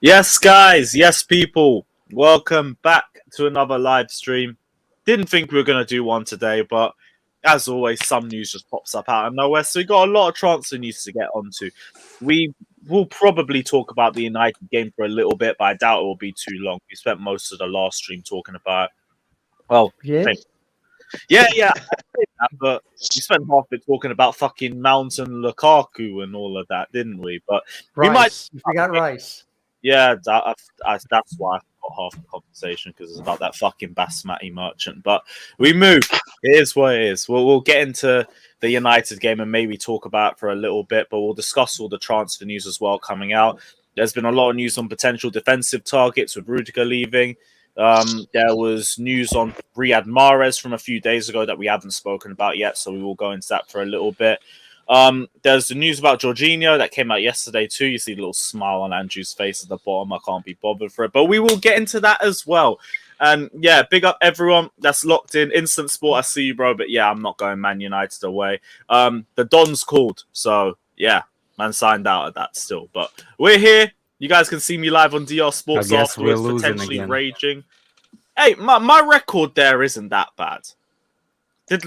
Yes, guys. Yes, people. Welcome back to another live stream. Didn't think we were going to do one today, but as always, some news just pops up out of nowhere. So we got a lot of transfer news to get onto. We will probably talk about the United game for a little bit, but I doubt it will be too long. We spent most of the last stream talking about, well, Yeah. yeah, but we spent half of it talking about fucking Mount and Lukaku and all of that, didn't we? But we might. Rice. You forgot Rice. Yeah, that's why I got half the conversation, because it's about that fucking Basmati merchant. But we move. It is what it is. We'll get into the United game and maybe talk about it for a little bit, but we'll discuss all the transfer news as well coming out. There's been a lot of news on potential defensive targets with Rudiger leaving. There was news on Riyad Mahrez from a few days ago that we haven't spoken about yet, so we will go into that for a little bit. There's the news about Jorginho that came out yesterday too. You see a little smile on Andrew's face at the bottom. I can't be bothered for it, but we will get into that as well. And yeah, big up everyone that's locked in. Instant Sport, I see you, bro. But yeah, I'm not going Man United away. The Don's called, so yeah, man signed out of that still. But we're here. You guys can see me live on DR Sports afterwards, potentially again. Raging. Hey, my record there isn't that bad. Did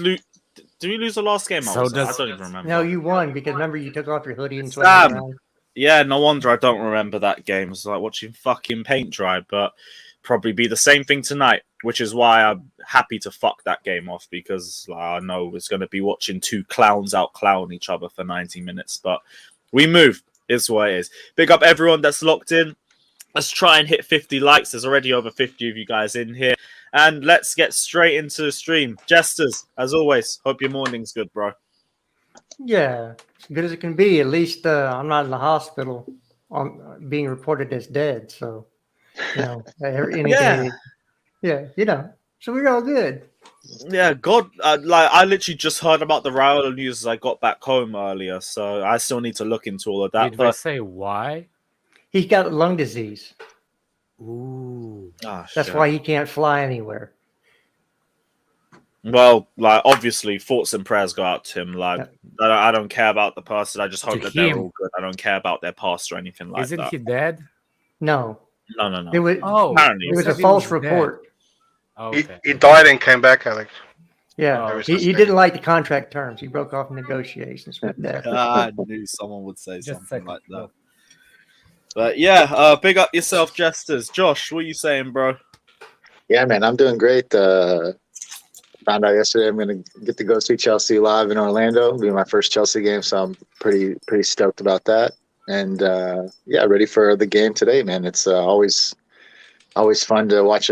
we lose the last game? I don't even remember. No, you won because remember you took off your hoodie and sweated around. Yeah, no wonder I don't remember that game. It's like watching fucking paint dry, but probably be the same thing tonight, which is why I'm happy to fuck that game off, because I know it's going to be watching two clowns out clown each other for 90 minutes. But we move. It's what it is. Big up everyone that's locked in. Let's try and hit 50 likes. There's already over 50 of you guys in here. And let's get straight into the stream. Jesters, as always, hope your morning's good, bro. Yeah, as good as it can be. At least I'm not in the hospital being reported as dead. So, you know, Yeah. You know, so we're all good. Yeah, God, I literally just heard about the Raiola news as I got back home earlier, so I still need to look into all of that. Did they say why? He got lung disease. Ooh. That's why he can't fly anywhere. Well, like, obviously, thoughts and prayers go out to him. Like, I don't care about the person. I just hope that they're all good. I don't care about their past or anything like that. Isn't he dead? No. No. It was, apparently, it was a false report. Oh, okay. He died and came back, Alex. Yeah, he didn't like the contract terms. He broke off negotiations with that. I knew someone would say something like that. But yeah, big up yourself, Jesters. Josh, what are you saying, bro? Yeah, man, I'm doing great. Found out yesterday I'm going to get to go see Chelsea live in Orlando. It'll be my first Chelsea game, so I'm pretty stoked about that. And yeah, ready for the game today, man. It's always fun to watch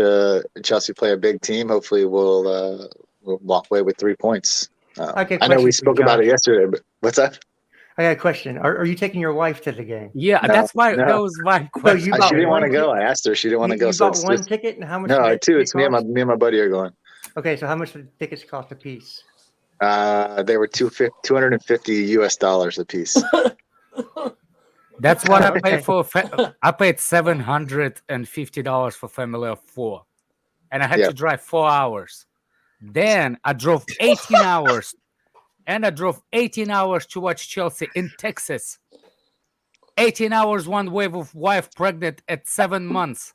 Chelsea play a big team. Hopefully, we'll walk away with 3 points. I know we spoke about it yesterday, but what's that? I got a question. Are you taking your wife to the game? Yeah, No, that's why no. that was my question. you She didn't want to go. I asked her. She didn't want to go. You So bought it's one just, ticket, and how much? no, did two. it It's me and my buddy are going. Okay, so how much did the tickets cost a piece? They were $250 US a piece. That's what I paid for. I paid $750 for family of 4, and I had to drive 4 hours. Then I drove 18 hours, and I drove 18 hours to watch Chelsea in Texas. 18 hours one way with wife pregnant at 7 months.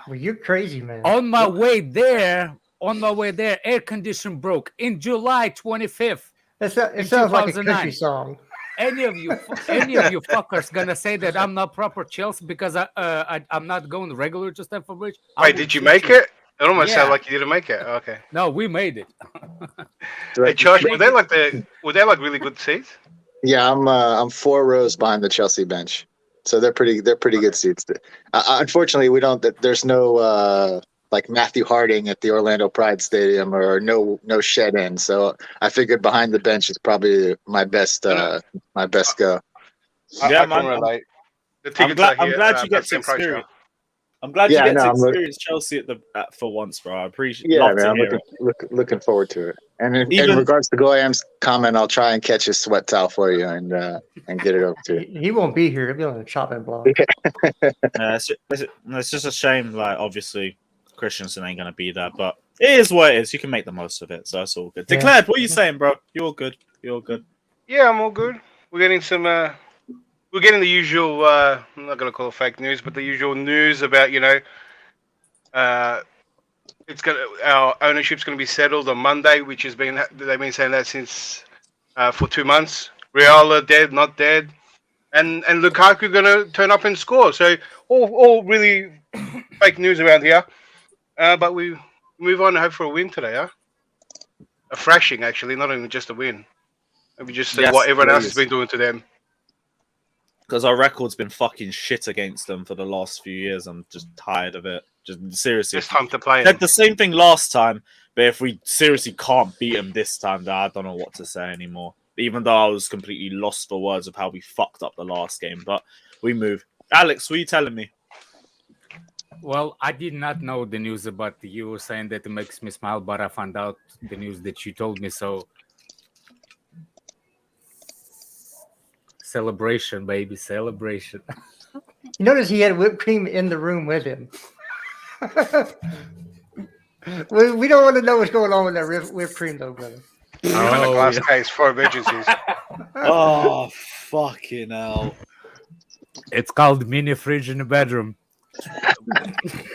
Well, you're crazy, man. On my way there, air condition broke in July 25th. It sounds like a 2009. country song. Any of you fuckers gonna say that I'm not proper Chelsea because I'm not going regular to Stamford Bridge? Wait, did you make it? It almost sounded like you didn't make it. Okay. No, we made it. Hey, Josh, were they like really good seats? Yeah, I'm 4 rows behind the Chelsea bench, so they're pretty good seats. Unfortunately, we don't. There's no like Matthew Harding at the Orlando Pride Stadium, or no shed in. So I figured behind the bench is probably my best go. Yeah, I can relate. I'm glad you get to experience. I'm glad you get to experience Chelsea for once, bro. I appreciate. Yeah, man, I'm looking forward to it. And in regards to Goyam's comment, I'll try and catch his sweat towel for you and get it over to you. He won't be here. He'll be on the chopping block. It's just a shame. Like, obviously, Christensen ain't gonna be there, but it is what it is. You can make the most of it, so that's all good. Yeah. Declared, what are you saying, bro? You all good? You all good? Yeah, I'm all good. We're getting some we're getting the usual. I'm not going to call it fake news, but the usual news about our ownership's going to be settled on Monday, which they've been saying that since for 2 months. Real are dead, not dead, and Lukaku going to turn up and score. So all really fake news around here. But we move on and hope for a win today, huh? A thrashing, actually, not even just a win. Maybe just see what everyone else has been doing to them. Because our record's been fucking shit against them for the last few years. I'm just tired of it. Just seriously. It's time to play. Said the same thing last time, but if we seriously can't beat them this time, then I don't know what to say anymore. Even though I was completely lost for words of how we fucked up the last game, but we move. Alex, what are you telling me? Well, I did not know the news about you saying that it makes me smile, but I found out the news that you told me. So, celebration, baby, celebration. You notice he had whipped cream in the room with him. we don't want to know what's going on with that whipped cream, though, brother. In a glass case for emergencies. Oh, fucking hell. It's called mini fridge in the bedroom.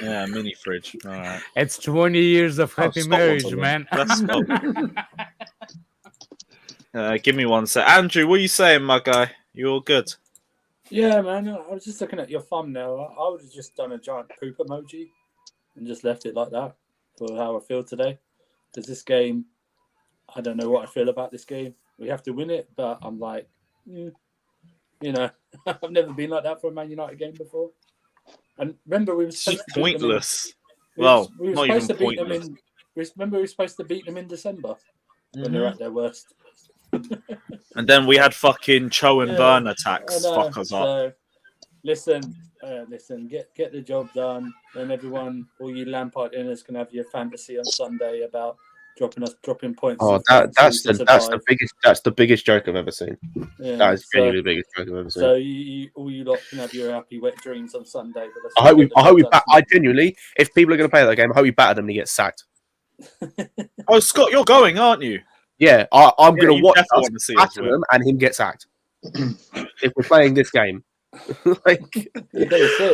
Yeah, mini fridge. All right. It's 20 years of happy marriage, man. Let's stop. Give me one sec. Andrew, what are you saying, my guy? You all good? Yeah, man. I was just looking at your thumbnail. I would have just done a giant poop emoji and just left it like that for how I feel today. Because this game, I don't know what I feel about this game. We have to win it, but I'm like, I've never been like that for a Man United game before. And remember, we were supposed to pointless. We were supposed to beat them in. Remember, we were supposed to beat them in December when they're at their worst. And then we had fucking Cho and Burn attacks. Fuck us up. Listen, get the job done. Then everyone, all you Lampard inners, can have your fantasy on Sunday about dropping points. Oh, that's the biggest joke I've ever seen. Yeah, that is genuinely the biggest joke I've ever seen. So all you lot can have your happy wet dreams on Sunday. But I hope I genuinely, if people are going to play that game, I hope we batter them and he gets sacked. Oh, Scott, you're going, aren't you? Yeah, I'm going to watch us batter well. them and him get sacked. If we're playing this game.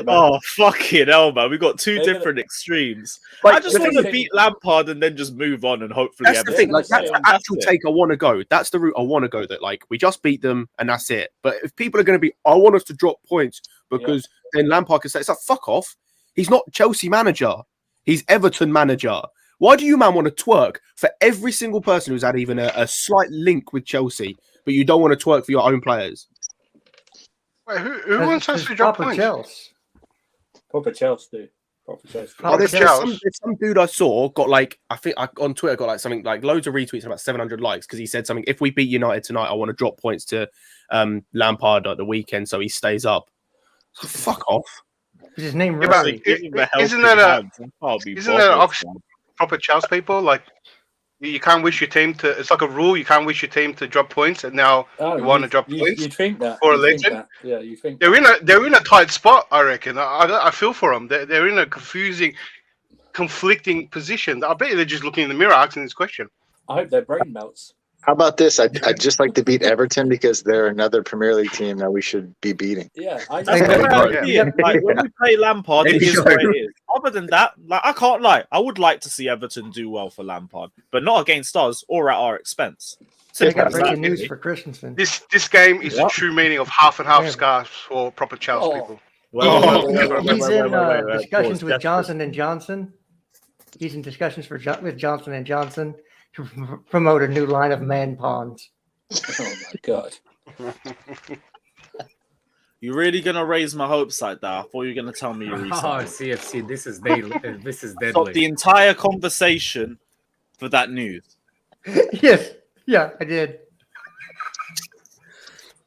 Oh, fucking hell, man. We've got two different extremes. I just want to beat Lampard and then just move on and hopefully... That's the thing. Like, that's the actual take I want to go. That's the route I want to go, that, like, we just beat them and that's it. But if people are going to be, I want us to drop points because then Lampard can say, it's like, fuck off. He's not Chelsea manager. He's Everton manager. Why do you, man, want to twerk for every single person who's had even a slight link with Chelsea, but you don't want to twerk for your own players? Wait, who wants us to drop points? Proper Chelsea, dude. Proper Chelsea. There's some dude I saw got like, I think on Twitter got like something like loads of retweets and about 700 likes because he said something. If we beat United tonight, I want to drop points to Lampard at the weekend so he stays up. So fuck off. His name isn't that proper Chelsea people? Like, you can't wish your team to. It's like a rule. You can't wish your team to drop points, and now you want to drop points. You think that for a legend? Yeah, you think they're in a tight spot. I reckon. I feel for them. They're in a conflicting position. I bet you they're just looking in the mirror asking this question. I hope their brain melts. How about this? I'd just like to beat Everton because they're another Premier League team that we should be beating. Yeah, Like, when we play Lampard, it is what it is. Other than that, like, I can't lie. I would like to see Everton do well for Lampard, but not against us or at our expense. They got breaking news for Christensen. This game is the true meaning of half and half scarves for proper Chelsea people. He's in discussions with Johnson and Johnson. He's in discussions with Johnson and Johnson to promote a new line of man ponds. Oh my god! You're really gonna raise my hopes like that? I thought you were gonna tell me you're CFC, this is daily. This is deadly. Stop the entire conversation for that news. Yes, yeah, I did.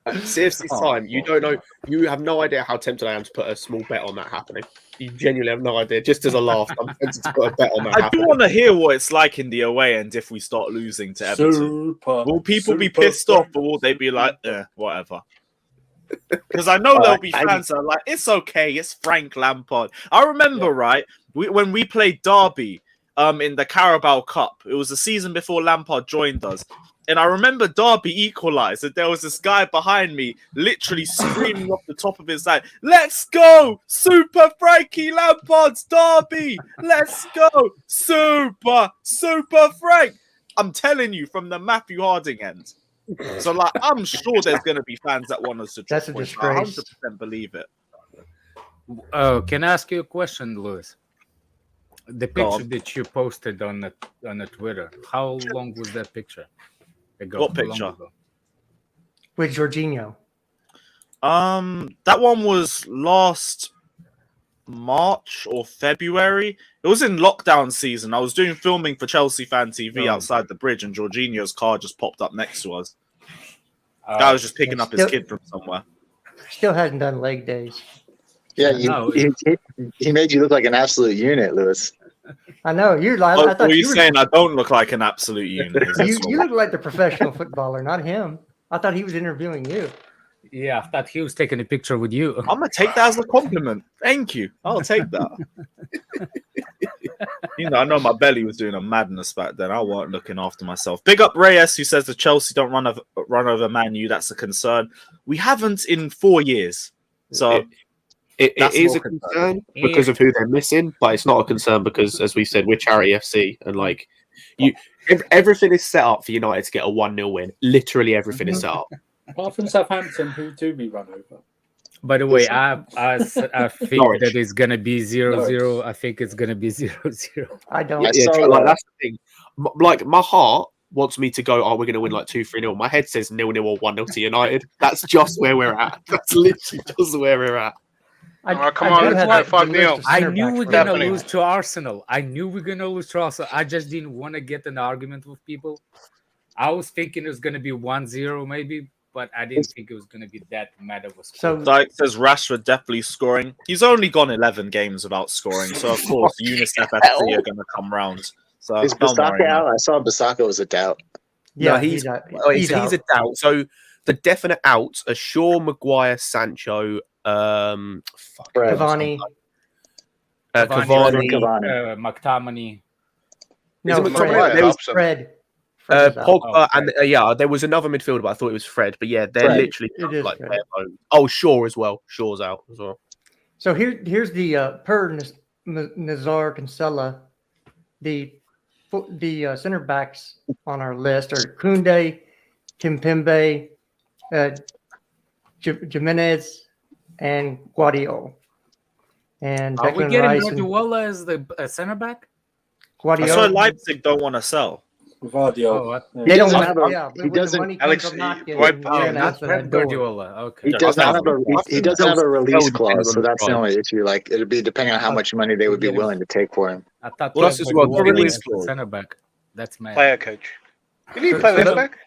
CFC time, you don't know. You have no idea how tempted I am to put a small bet on that happening. You genuinely have no idea. Just as a laugh, I'm tempted to put a bet on that. I do want to hear what it's like in the away end if we start losing to Everton. Will people be pissed off, or will they be like, whatever? Because I know there'll be fans that are like, it's okay, it's Frank Lampard. I remember, right, when we played Derby in the Carabao Cup, it was the season before Lampard joined us. And I remember Derby equalised, and there was this guy behind me literally screaming off the top of his head, "Let's go! Super Frankie Lampard's Derby! Let's go! Super Frank!" I'm telling you, from the Matthew Harding end. So, like, I'm sure there's going to be fans that want us to drop That's a points. disgrace. I 100% believe it. Can I ask you a question, Lewis? The picture that you posted on the Twitter, how long was that picture ago? What picture? With Jorginho. That one was last March or February. It was in lockdown season. I was doing filming for Chelsea Fan TV outside the bridge, and Jorginho's car just popped up next to us. Guy was just picking up his kid from somewhere. Still hasn't done leg days. Yeah, he made you look like an absolute unit, Lewis. I know. I What thought were you you were, saying? I don't look like an absolute unit. you look like the professional footballer, not him. I thought he was interviewing you. Yeah, I thought he was taking a picture with you. I'm gonna take that as a compliment. Thank you. I'll take that. I know my belly was doing a madness back then. I weren't looking after myself. Big up Reyes, who says the Chelsea don't run over Man U. That's a concern. We haven't in 4 years. So it is a concern because of who they're missing, but it's not a concern because, as we said, we're Charity FC, and like everything is set up for United to get a 1-0 win. Literally everything is set up. Apart from Southampton, who do we run over? By the way, I think Norwich. that it's gonna be 0-0. I think it's gonna be 0-0. I don't. Yeah, Like that's the thing. Like my heart wants me to go, "Oh, we're gonna win like 2-3-0." My head says 0-0 or 1-0 to United. That's just where we're at. That's literally just where we're at. Come on, let's go 5-0. I knew we're gonna Definitely. lose to Arsenal. I just didn't want to get in an argument with people. I was thinking it was gonna be 1-0 maybe, but I didn't think it was gonna be that mad of a score. So Dyke says Rashford definitely scoring. He's only gone 11 games without scoring, so of course UNICEF FC are going to come round. So Is don't worry, Bissaka out? man. I saw Bissaka was a doubt. yeah, No, he's he's out. a doubt. So the definite outs are Shaw, Maguire, Sancho, Fred. Cavani. Cavani, McTominay. No, it Fred. McTominay? There was Fred. Fred is out. Pogba, and there was another midfielder, but I thought it was Fred. But yeah, they're Fred. literally It is like Fred. bare bones. Oh, Shaw as well. Shaw's out as well. So here's the Nazar Kinsella, the center backs on our list are Koundé, Kimpembe, Jimenez, and Guardiola. And Are we Declan getting Rice and Guardiola as the center back? I saw Guardiola. Leipzig don't want to sell. Guardiola. They don't doesn't want have a- yeah, but he when the doesn't- money Alex, comes knocking, why- you're oh, gonna Not answer that Pep door. Guardiola. Okay. He does not have a release clause, so that's the Right. only issue. Like it'd be depending on how much money they would be willing to take for him. I thought Well, Pep as well, Guardiola release was the clause. center back. That's mad. Player coach. Did he play left back?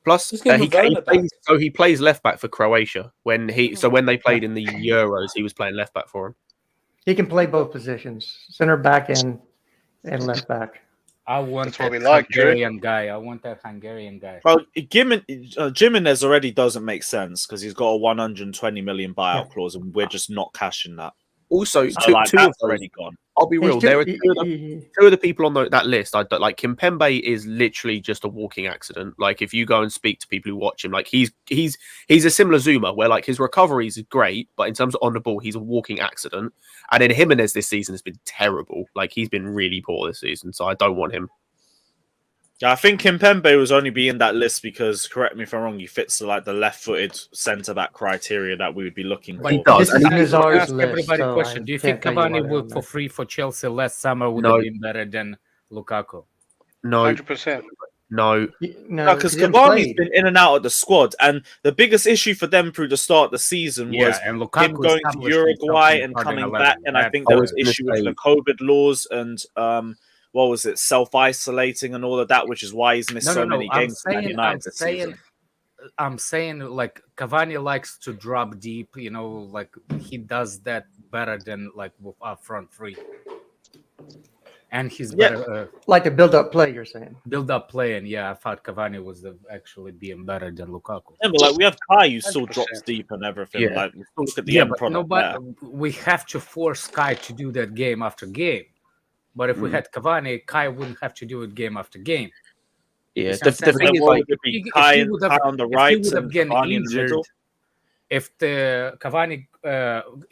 Plus, Just give him a Werner back. he plays left back for Croatia when they played in the Euros, he was playing left back for him. He can play both positions, center back and left back. I want That's what that we like, Hungarian guy. I want that Hungarian guy. Well, Jimenez already doesn't make sense because he's got a 120 million buyout clause, and we're just not cashing that. Also, So, two like, of that's those, already gone. I'll be real. He's There are too- two of the people on that list. I don't like. Kimpembe is literally just a walking accident. Like if you go and speak to people who watch him, like he's a similar Zuma where like his recoveries are great, but in terms of on the ball, he's a walking accident. And then Jimenez this season has been terrible. Like he's been really poor this season, so I don't want him. Yeah, I think Kimpembe was only be in that list because, correct me if I'm wrong, he fits the left-footed centre-back criteria that we would be looking But for. he does. This is And he- Nazar's ask list. everybody a so question. I Do you can't think tell you Cavani what would I'm for like. free for Chelsea last summer would No. have been better than Lukaku? No, 100%. no. No, because he hasn't Cavani's played. been in and out of the squad, and the biggest issue for them through the start of the season was and him Lukaku going to established Uruguay himself in and starting coming 11. back, and I That- think there I was was gonna issue with say- the COVID laws and what was it, self-isolating and all of that, which is why he's missed so many games for Man United this season. I'm saying like Cavani likes to drop deep, like he does that better than like with our front three. And he's Yeah. better Like a build-up play, you're saying. build up play, and I thought Cavani was actually being better than Lukaku. Yeah, but like we have Kai who still 100%. drops deep and everything. Yeah. Like we still look at the end but product we have to force Kai to do that game after game. But if we had Cavani, Kai wouldn't have to do it game after game. Yeah, It's the not thing is, What like, would it be? if he Kai would have- on the if he right would have and been Cavani in the injured, middle. if the Cavani,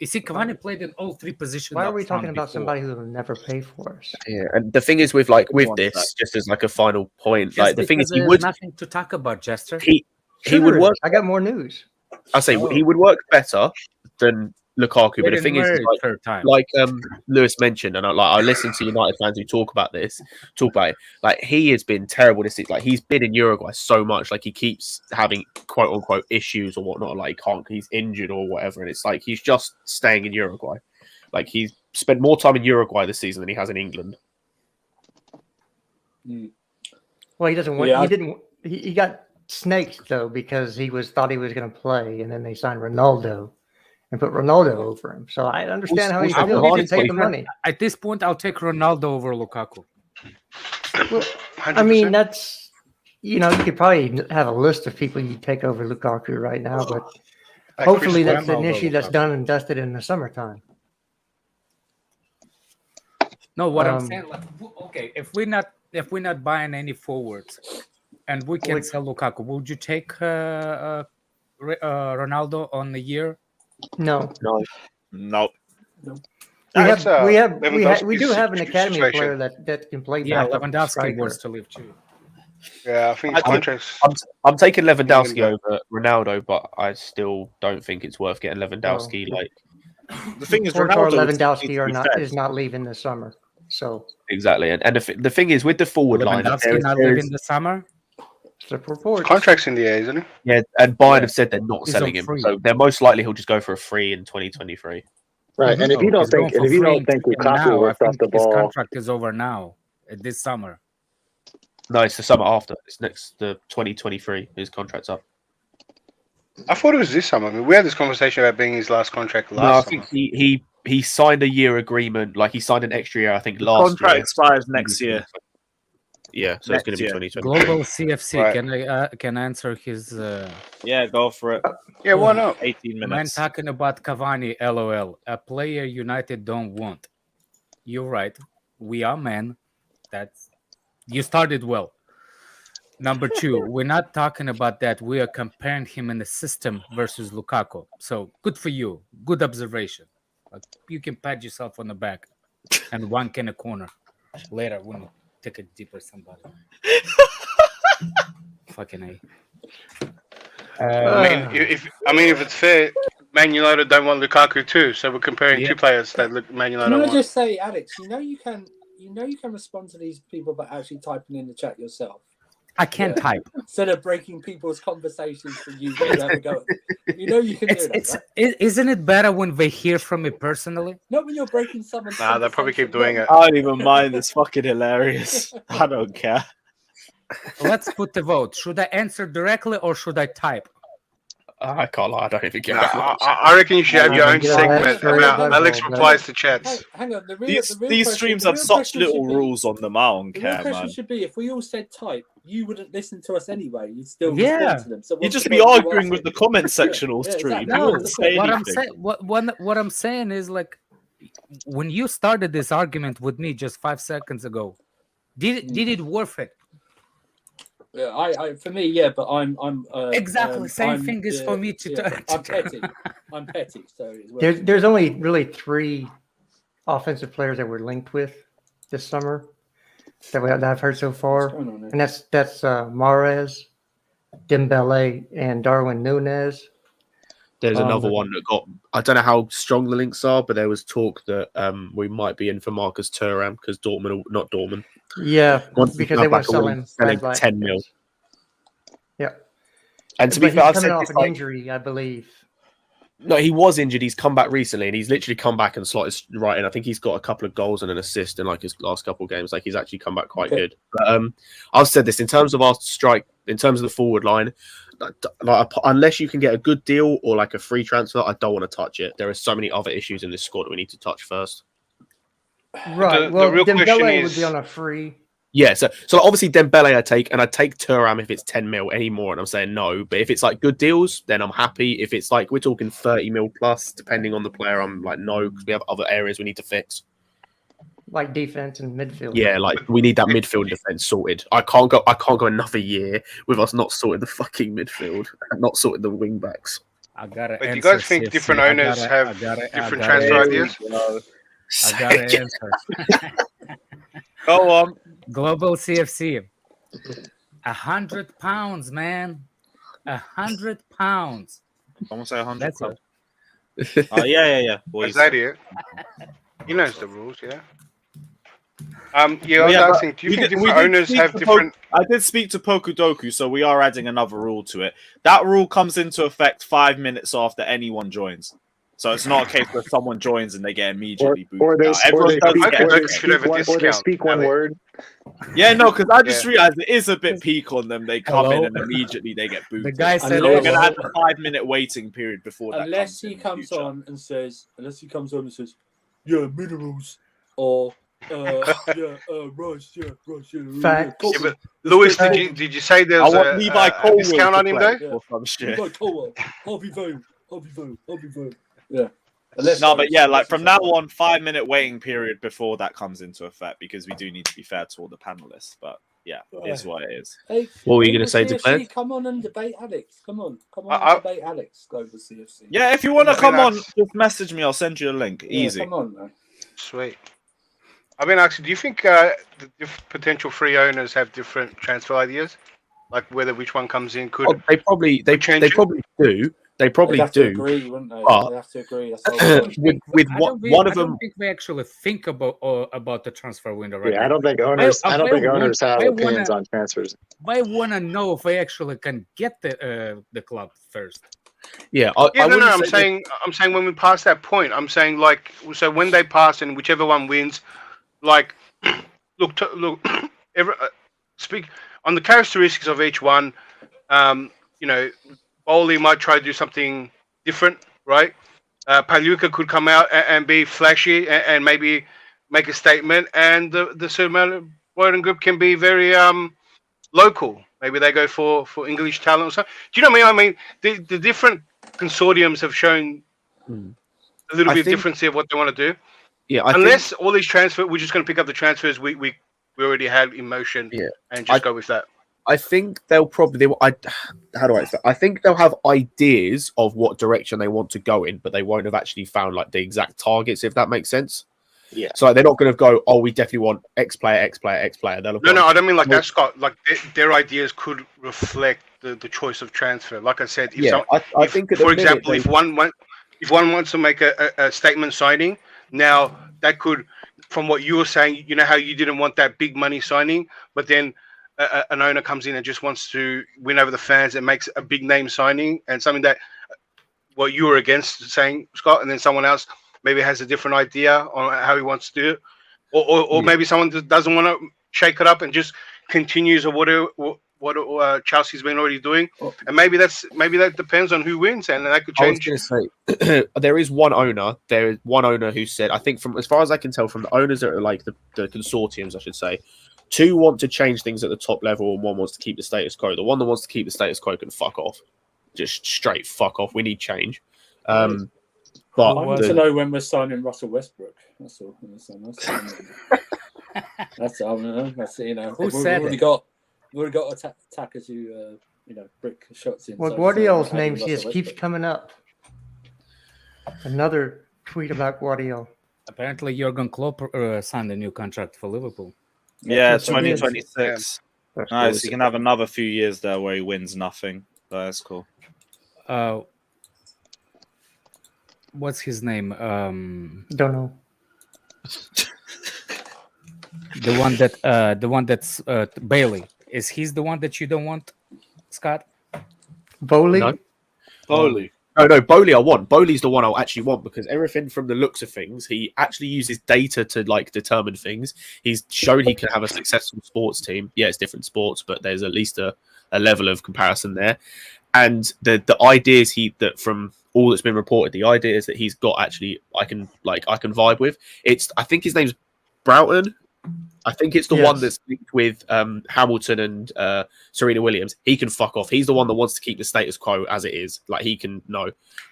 you see, Cavani played in all three positions. Why are up we front talking about before. somebody who will never pay for us? yeah, and the thing is with like with One this, sec. just as like a final point, Just like the thing is, because he there's would nothing to talk about, Jester. he Sure would there work. is. I got more news. I say Oh. he would work better than Lukaku, but the Getting thing is married like, third time. Lewis mentioned, and I listen to United fans who talk about it. Like he has been terrible this season. Like he's been in Uruguay so much, like he keeps having quote unquote issues or whatnot. Like he's injured or whatever, and it's like he's just staying in Uruguay. Like he's spent more time in Uruguay this season than he has in England. Well, he doesn't want. Yeah, He didn't. He got snaked though because thought he was going to play, and then they signed Ronaldo and put Ronaldo over him. So I understand how he Also, feels. Cavani He didn't take the played- money. At this point, I'll take Ronaldo over Lukaku. Well, I mean, that's you could probably have a list of people you take over Lukaku right now, but hopefully that's an Ronaldo, issue that's Lukaku. done and dusted in the summertime. No, what I'm Um, saying, like, okay, if we're not buying any forwards, and we can sell Lukaku, would you take Ronaldo on the year? No, No. we That's, we do have an Lewandowski's academy situation. player that can play Yeah, backup Lewandowski striker. wants to leave too. Yeah, I think his contract's. I'm taking Lewandowski England. over Ronaldo, but I still don't think it's worth getting Lewandowski. Oh. Like The thing is, Courtois Ronaldo or needs Lewandowski to are be not fed. is not leaving this summer. So exactly, and the thing is with the forward line, Lewandowski not there leaving is- the summer. it's a report. Contract's in the air, isn't it? yeah, and Bayern Yeah. have said they're not He's selling on him, free. so they're most likely he'll just go for a free in 2023. Right. And if you Oh, don't he's going think, for and if you free don't think and Lukaku now, I works off think the his ball, contract is over now. This summer. No, it's the summer after. It's the 2023. His contract's up. I thought it was this summer. I mean, we had this conversation about being his last contract No, I last think summer. he signed a year agreement. Like he signed an extra year. I think last Contract year. expires next year. Yeah, so Next it's going to be year. 2023. Global CFC Right. can answer his Yeah, go for it. Yeah, why not? 18 man minutes. talking about Cavani. LOL, a player United don't want. You're right. We are men. That's you started well. Number two, we're not talking about that. We are comparing him in the system versus Lukaku. So good for you. Good observation. Like, you can pat yourself on the back and wank in a corner later when you take a deeper somebody. Fucking A. I mean, if it's fair, Man United don't want Lukaku too, so we're comparing Yeah. two players that Man United Can I want. just say, Alex, you know you can respond to these people by actually typing in the chat yourself. I can't type. Instead of breaking people's conversations for you to have a go. You know you can do that. Right? Isn't it better when they hear from me personally? Not when you're breaking someone's Nah, they'll probably keep doing it. I don't even mind. It's fucking hilarious. I don't care. Let's put the vote. Should I answer directly or should I type? I can't lie. I don't even get Nah, that. I reckon you should have your own Yeah, segment that's very about good. Alex Hang- replies to chats. Hang on. The real These question- streams the have real such question little should be- rules on them. I don't The real care, question man. should be: if we all said type, you wouldn't listen to us anyway. You'd still Yeah. respond to them. So You'd what's just the be point of arguing asking? with the comment section all Yeah, stream. exactly. You No, wouldn't say what I'm anything. saying, what I'm saying is like, when you started this argument with me just 5 seconds ago, did it worth it? Yeah, I for me, yeah, but I'm Exactly, same thing is for me to yeah, to- I'm petty. I'm petty, so it's worth it. There's only really 3 offensive players that we're linked with this summer that I've heard so What's far, going on there? and that's Mahrez, Dembele, and Darwin Núñez. There's another Um, one that got. I don't know how strong the links are, but there was talk that we might be in for Marcus Thuram because Dortmund, not Dortmund. Yeah, Once he's because now they want back to sell already him selling by 10 mil. Yeah, And to but be fair, he's I've coming said off this, an like, injury, I believe. no, he was injured. He's come back recently, and he's literally come back and slotted right in. I think he's got a couple of goals and an assist in like his last couple of games. Like he's actually come back quite Okay. good. But I've said this in terms of our strike, in terms of the forward line. Like, unless you can get a good deal or like a free transfer, I don't want to touch it. There are so many other issues in this squad that we need to touch first. Right. The Well, real question Dembele would is- be on a free. Yeah, so obviously Dembele I take, and I take Thuram if it's 10 mil anymore, and I'm saying no. But if it's like good deals, then I'm happy. If it's like we're talking 30 mil plus, depending on the player, I'm like no, because we have other areas we need to fix. like defense and midfield. Yeah, like we need that midfield defense sorted. I can't go another year with us not sorting the fucking midfield and not sorting the wing backs. I gotta But do you answer guys think CFC. different owners have different transfer ideas? I gotta answer. Go on. Global CFC. 100 pounds, man. 100 pounds. Someone say 100. That's it. Oh yeah. Boys. Is that it? He knows the rules, yeah. I was Yeah, asking, do you think different owners have different? I did speak to Pokudoku, so we are adding another rule to it. That rule comes into effect 5 minutes after anyone joins. So it's not a case where someone joins and they get immediately booted. Or they speak one word. Yeah, no, because I just realized it is a bit peak on them. They come in and immediately they get booted. The guy said we're gonna have a 5-minute waiting period before that. Unless he comes on and says, yeah, minerals or rice, Facts. Yeah, but Lewis, did you say there's a discount on him though? Or some shit. Yeah. But yeah, like from now on, 5-minute waiting period before that comes into effect because we do need to be fair to all the panelists. But yeah, it is what it is. Hey, What were you going to say, CFC, Declan? come on and debate Alex. Come on, debate Alex. Go for CFC. Yeah, if you want to come on, just message me. I'll send you a link. Yeah, Easy. come on, man. Sweet. I've been asking, do you think the potential free owners have different transfer ideas? Like which one comes in could They probably do. They probably They'd have do. To agree, wouldn't they? But- They'd have to agree. That's all. with I don't one of I don't them. think we actually think about the transfer window right Yeah, now. I don't think owners. I don't think owners have I opinions wanna- on transfers. I want to know if I actually can get the club first. Yeah, I'm saying when we pass that point, I'm saying like so when they pass and whichever one wins, like look, speak on the characteristics of each one. Bowley might try to do something different, right? Paluca could come out and be flashy and maybe make a statement, and the Surmountain group can be very local. Maybe they go for English talent or something. Do you know what I mean? The different consortiums have shown a little bit of difference of what they want to do. Yeah, Unless all these transfers, we're just going to pick up the transfers we already had in motion, and just go with that. I think they'll probably. How do I say? I think they'll have ideas of what direction they want to go in, but they won't have actually found like the exact targets, if that makes sense. Yeah. So they're not going to go, oh, we definitely want X player, X player, X player. No, I don't mean like that, Scott. Like their ideas could reflect the choice of transfer. Like I said, I think, for example, if one wants to make a statement signing, now that could, from what you were saying, you know how you didn't want that big money signing, but then an owner comes in and just wants to win over the fans and makes a big name signing and something that what you were against saying, Scott, and then someone else maybe has a different idea on how he wants to do it, or maybe someone doesn't want to shake it up and just continues or what Chelsea's been already doing, and maybe that depends on who wins, and that could change. I was going to say there is one owner who said, I think from as far as I can tell from the owners that are like the consortiums, I should say, 2 want to change things at the top level and 1 wants to keep the status quo. The one that wants to keep the status quo can fuck off, just straight fuck off. We need change. But I want to know when we're signing Russell Westbrook. That's all. That's you know. Who said we've already got attackers who brick shots in. Well, Guardiola's name just keeps coming up. Another tweet about Guardiola. Apparently, Jurgen Klopp signed a new contract for Liverpool. Yeah, 2026. Nice. You can have another few years there where he wins nothing. That's cool. What's his name? Don't know. The one that's Bailey. Is he's the one that you don't want, Scott? Bowley? No. Bowley. No, Bowley I want. Bowley's the one I'll actually want because everything from the looks of things, he actually uses data to like determine things. He's shown he can have a successful sports team. Yeah, it's different sports, but there's at least a level of comparison there. And the ideas that from all that's been reported, the ideas that he's got actually I can vibe with. I think his name's Broughton. I think it's the one that's linked with Hamilton and Serena Williams. He can fuck off. He's the one that wants to keep the status quo as it is. Like he can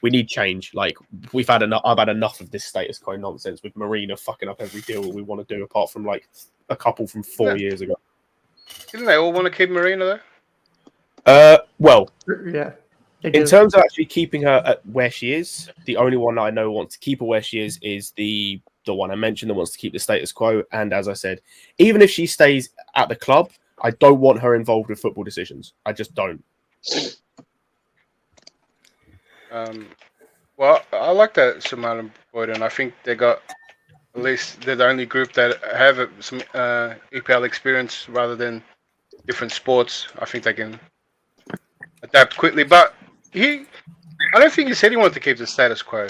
we need change. Like I've had enough of this status quo nonsense with Marina fucking up every deal we want to do, apart from like a couple from 4 years ago. Didn't they all want to keep Marina though? Well, yeah. In terms of actually keeping her at where she is, the only one I know wants to keep her where she is the one I mentioned that wants to keep the status quo. And as I said, even if she stays at the club, I don't want her involved with football decisions. I just don't. Well, I like that Simone Boyden. I think they got, at least they're the only group that have some EPL experience rather than different sports. I think they can adapt quickly. But I don't think he said he wanted to keep the status quo.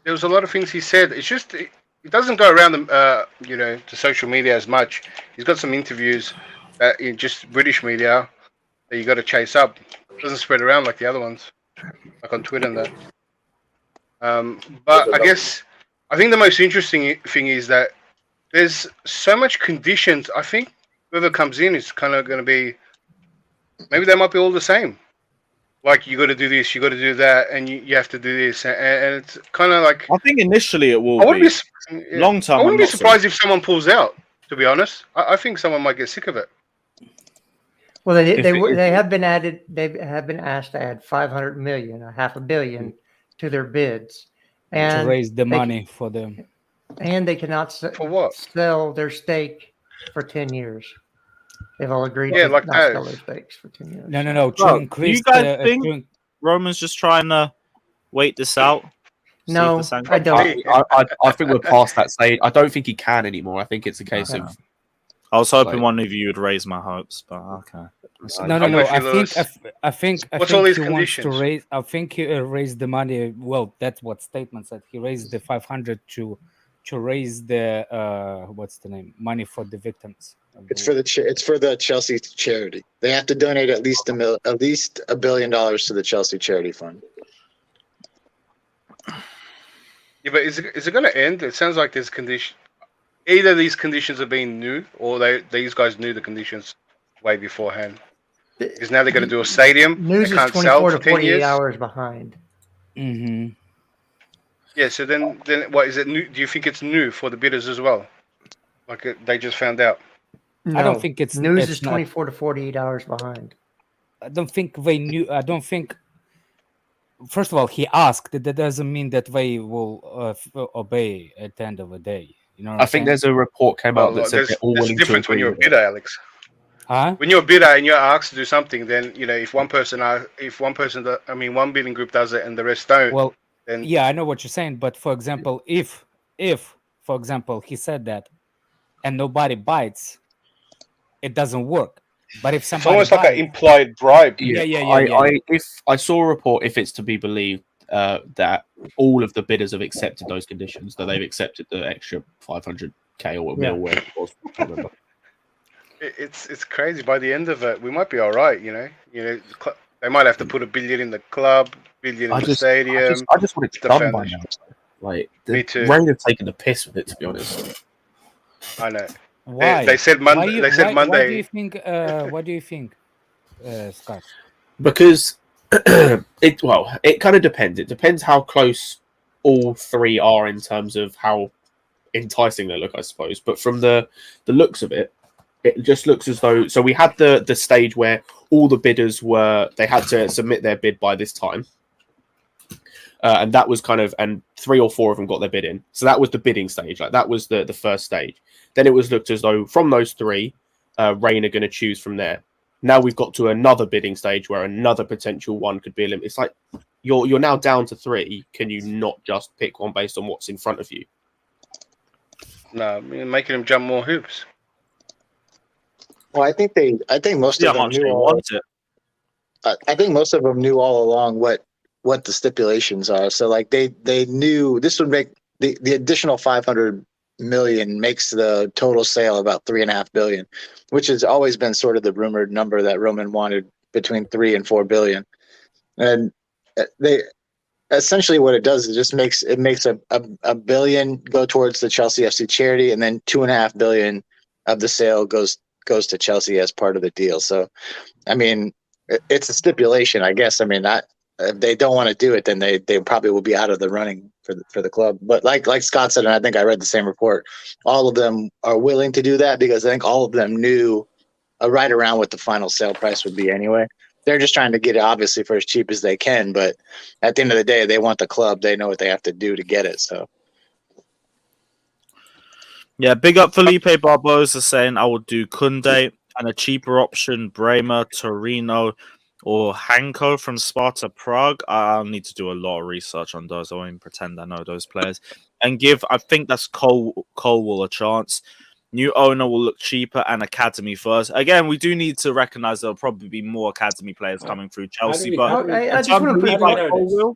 There was a lot of things he said. It's just he doesn't go around to social media as much. He's got some interviews that in just British media that you got to chase up. It doesn't spread around like the other ones, like on Twitter and that. But I think the most interesting thing is that there's so much conditions. I think whoever comes in is kind of going to be, maybe they might be all the same. Like you got to do this, you got to do that, and you have to do this, and it's kind of like. I think initially it will be. Long term, I wouldn't be surprised if someone pulls out. To be honest, I think someone might get sick of it. Well, they have been added. They have been asked to add 500 million, or $500 million, to their bids, and to raise the money for them. And they cannot for what? Sell their stake for 10 years. They've all agreed to not sell their stakes for 10 years. No. Do you guys think Roman's just trying to wait this out? No, I don't. I think we're past that stage. I don't think he can anymore. I think it's a case of. I was hoping one of you would raise my hopes, but okay. No. I think What's all these he wants to conditions? raise. I think he raised the money. Well, that's what statement said. He raised the 500 to raise the what's the name, money for the victims. It's for the Chelsea charity. They have to donate at least $1 billion to the Chelsea charity fund. Yeah, but is it going to end? It sounds like there's condition. Either these conditions are being new, or these guys knew the conditions way beforehand. Because now they're going to do a stadium. News they is can't 24 sell to for 10 48 years. hours behind. Mm-hmm. Yeah, so then what is it new? Do you think it's new for the bidders as well? Like they just found out? No, I don't think it's news it's is not. 24 to 48 hours behind. I don't think they knew. I don't think. First of all, he asked. That doesn't mean that they will obey at the end of the day. You know. I think there's a report came out that said they're all willing to difference when agree you're a with it. bidder, Alex. Huh? When you're a bidder and you're asked to do something, then if one bidding group does it and the rest don't. Well, then yeah, I know what you're saying, but for example, if for example he said that, and nobody bites, it doesn't work. But if somebody it's almost like an implied bribe. Yeah. If I saw a report, if it's to be believed, that all of the bidders have accepted those conditions, that they've accepted the extra 500k or mil, whatever it was. I can't remember. It's crazy. By the end of it, we might be all right. They might have to put $1 billion in the club, $1 billion in the stadium. I just want it done by now. Like, Me too. Rain have taken the piss with it, to be honest. I know. Why? They said Monday. Monday. Why do you think? What do you think, Scott? Because it kind of depends. It depends how close all three are in terms of how enticing they look, I suppose. But from the looks of it, it just looks as though. So we had the stage where all the bidders they had to submit their bid by this time. And that was and 3 or 4 of them got their bid in. So that was the bidding stage. Like that was the first stage. Then it was looked as though from those 3, Rain are going to choose from there. Now we've got to another bidding stage where another potential one could be eliminated. It's like you're now down to 3. Can you not just pick one based on what's in front of you? No, making them jump more hoops. Well, I think most of them knew I think most of them knew all along what the stipulations are. So like they knew this would make the additional 500 million makes the total sale about 3.5 billion, which has always been sort of the rumored number that Roman wanted, between 3 and 4 billion. And essentially what it does is just makes a billion go towards the Chelsea FC charity, and then 2.5 billion of the sale goes to Chelsea as part of the deal. So, I mean, it's a stipulation, I guess. I mean, if they don't want to do it, then they probably will be out of the running for the club. But like Scott said, and I think I read the same report, all of them are willing to do that because I think all of them knew right around what the final sale price would be anyway. They're just trying to get it obviously for as cheap as they can, but at the end of the day, they want the club. They know what they have to do to get it. So. Yeah, big up Felipe Barbosa saying I would do Kunde and a cheaper option, Bremer, Torino, or Hanko from Sparta Prague. I'll need to do a lot of research on those. I won't even pretend I know those players. And give, I think that's Colwell a chance. New owner will look cheaper and academy first. Again, we do need to recognize there'll probably be more academy players coming through Chelsea. But I just want to Levi Colwill,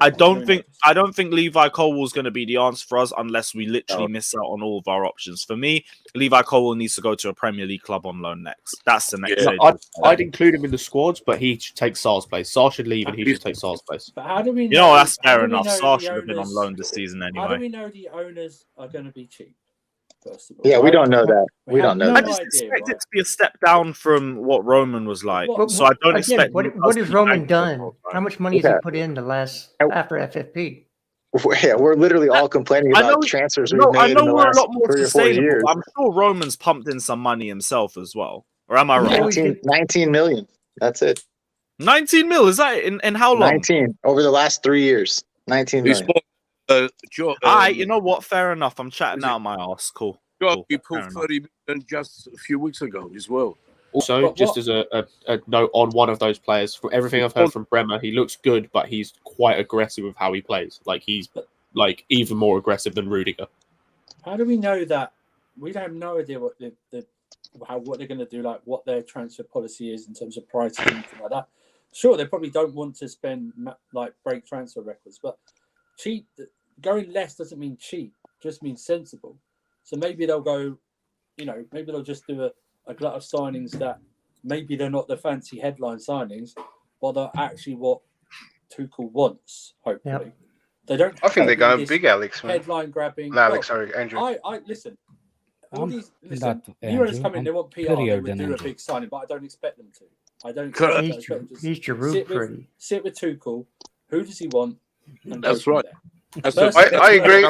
I don't think Levi Colwill is going to be the answer for us unless we literally miss out on all of our options. For me, Levi Colwill needs to go to a Premier League club on loan next. That's the next. Yeah, I'd include him in the squads, but he should take Sar's place. Sar should leave, and he should take Sar's place. But how do we know? You know, that's fair enough. Sar should have been on loan this season anyway. How do we know the owners are going to be cheap? First of all, Yeah, we don't know that. We don't know. I just expect it to be a step down from what Roman was like. So I don't expect. What has Roman done? How much money has he put in after FFP? Yeah, we're literally all complaining about transfers we've made in the last 3 or 4 years. I'm sure Roman's pumped in some money himself as well. Or am I wrong? 19 million. That's it. 19 mil? Is that in how long? 19 over the last 3 years. 19 million. You know what? Fair enough. I'm chatting out my ass. Cool. We put 30 million just a few weeks ago as well. Also, just as a note on one of those players, from everything I've heard from Bremer, he looks good, but he's quite aggressive with how he plays. Like he's even more aggressive than Rudiger. How do we know that? We have no idea what what they're going to do, like what their transfer policy is in terms of prices and anything like that. Sure, they probably don't want to spend break transfer records, but cheap going less doesn't mean cheap; just means sensible. So maybe they'll go, maybe they'll just do a glut of signings that maybe they're not the fancy headline signings, but they're actually what Tuchel wants. Hopefully, they don't. I think they're going big, Alex. Man. Headline grabbing. No, Alex, sorry, Andrew. I listen. All these new owners come in. They want PR. They would do a big signing, but I don't expect them to. I don't. He's Giroud. Sit with Tuchel. Who does he want? That's right. I agree.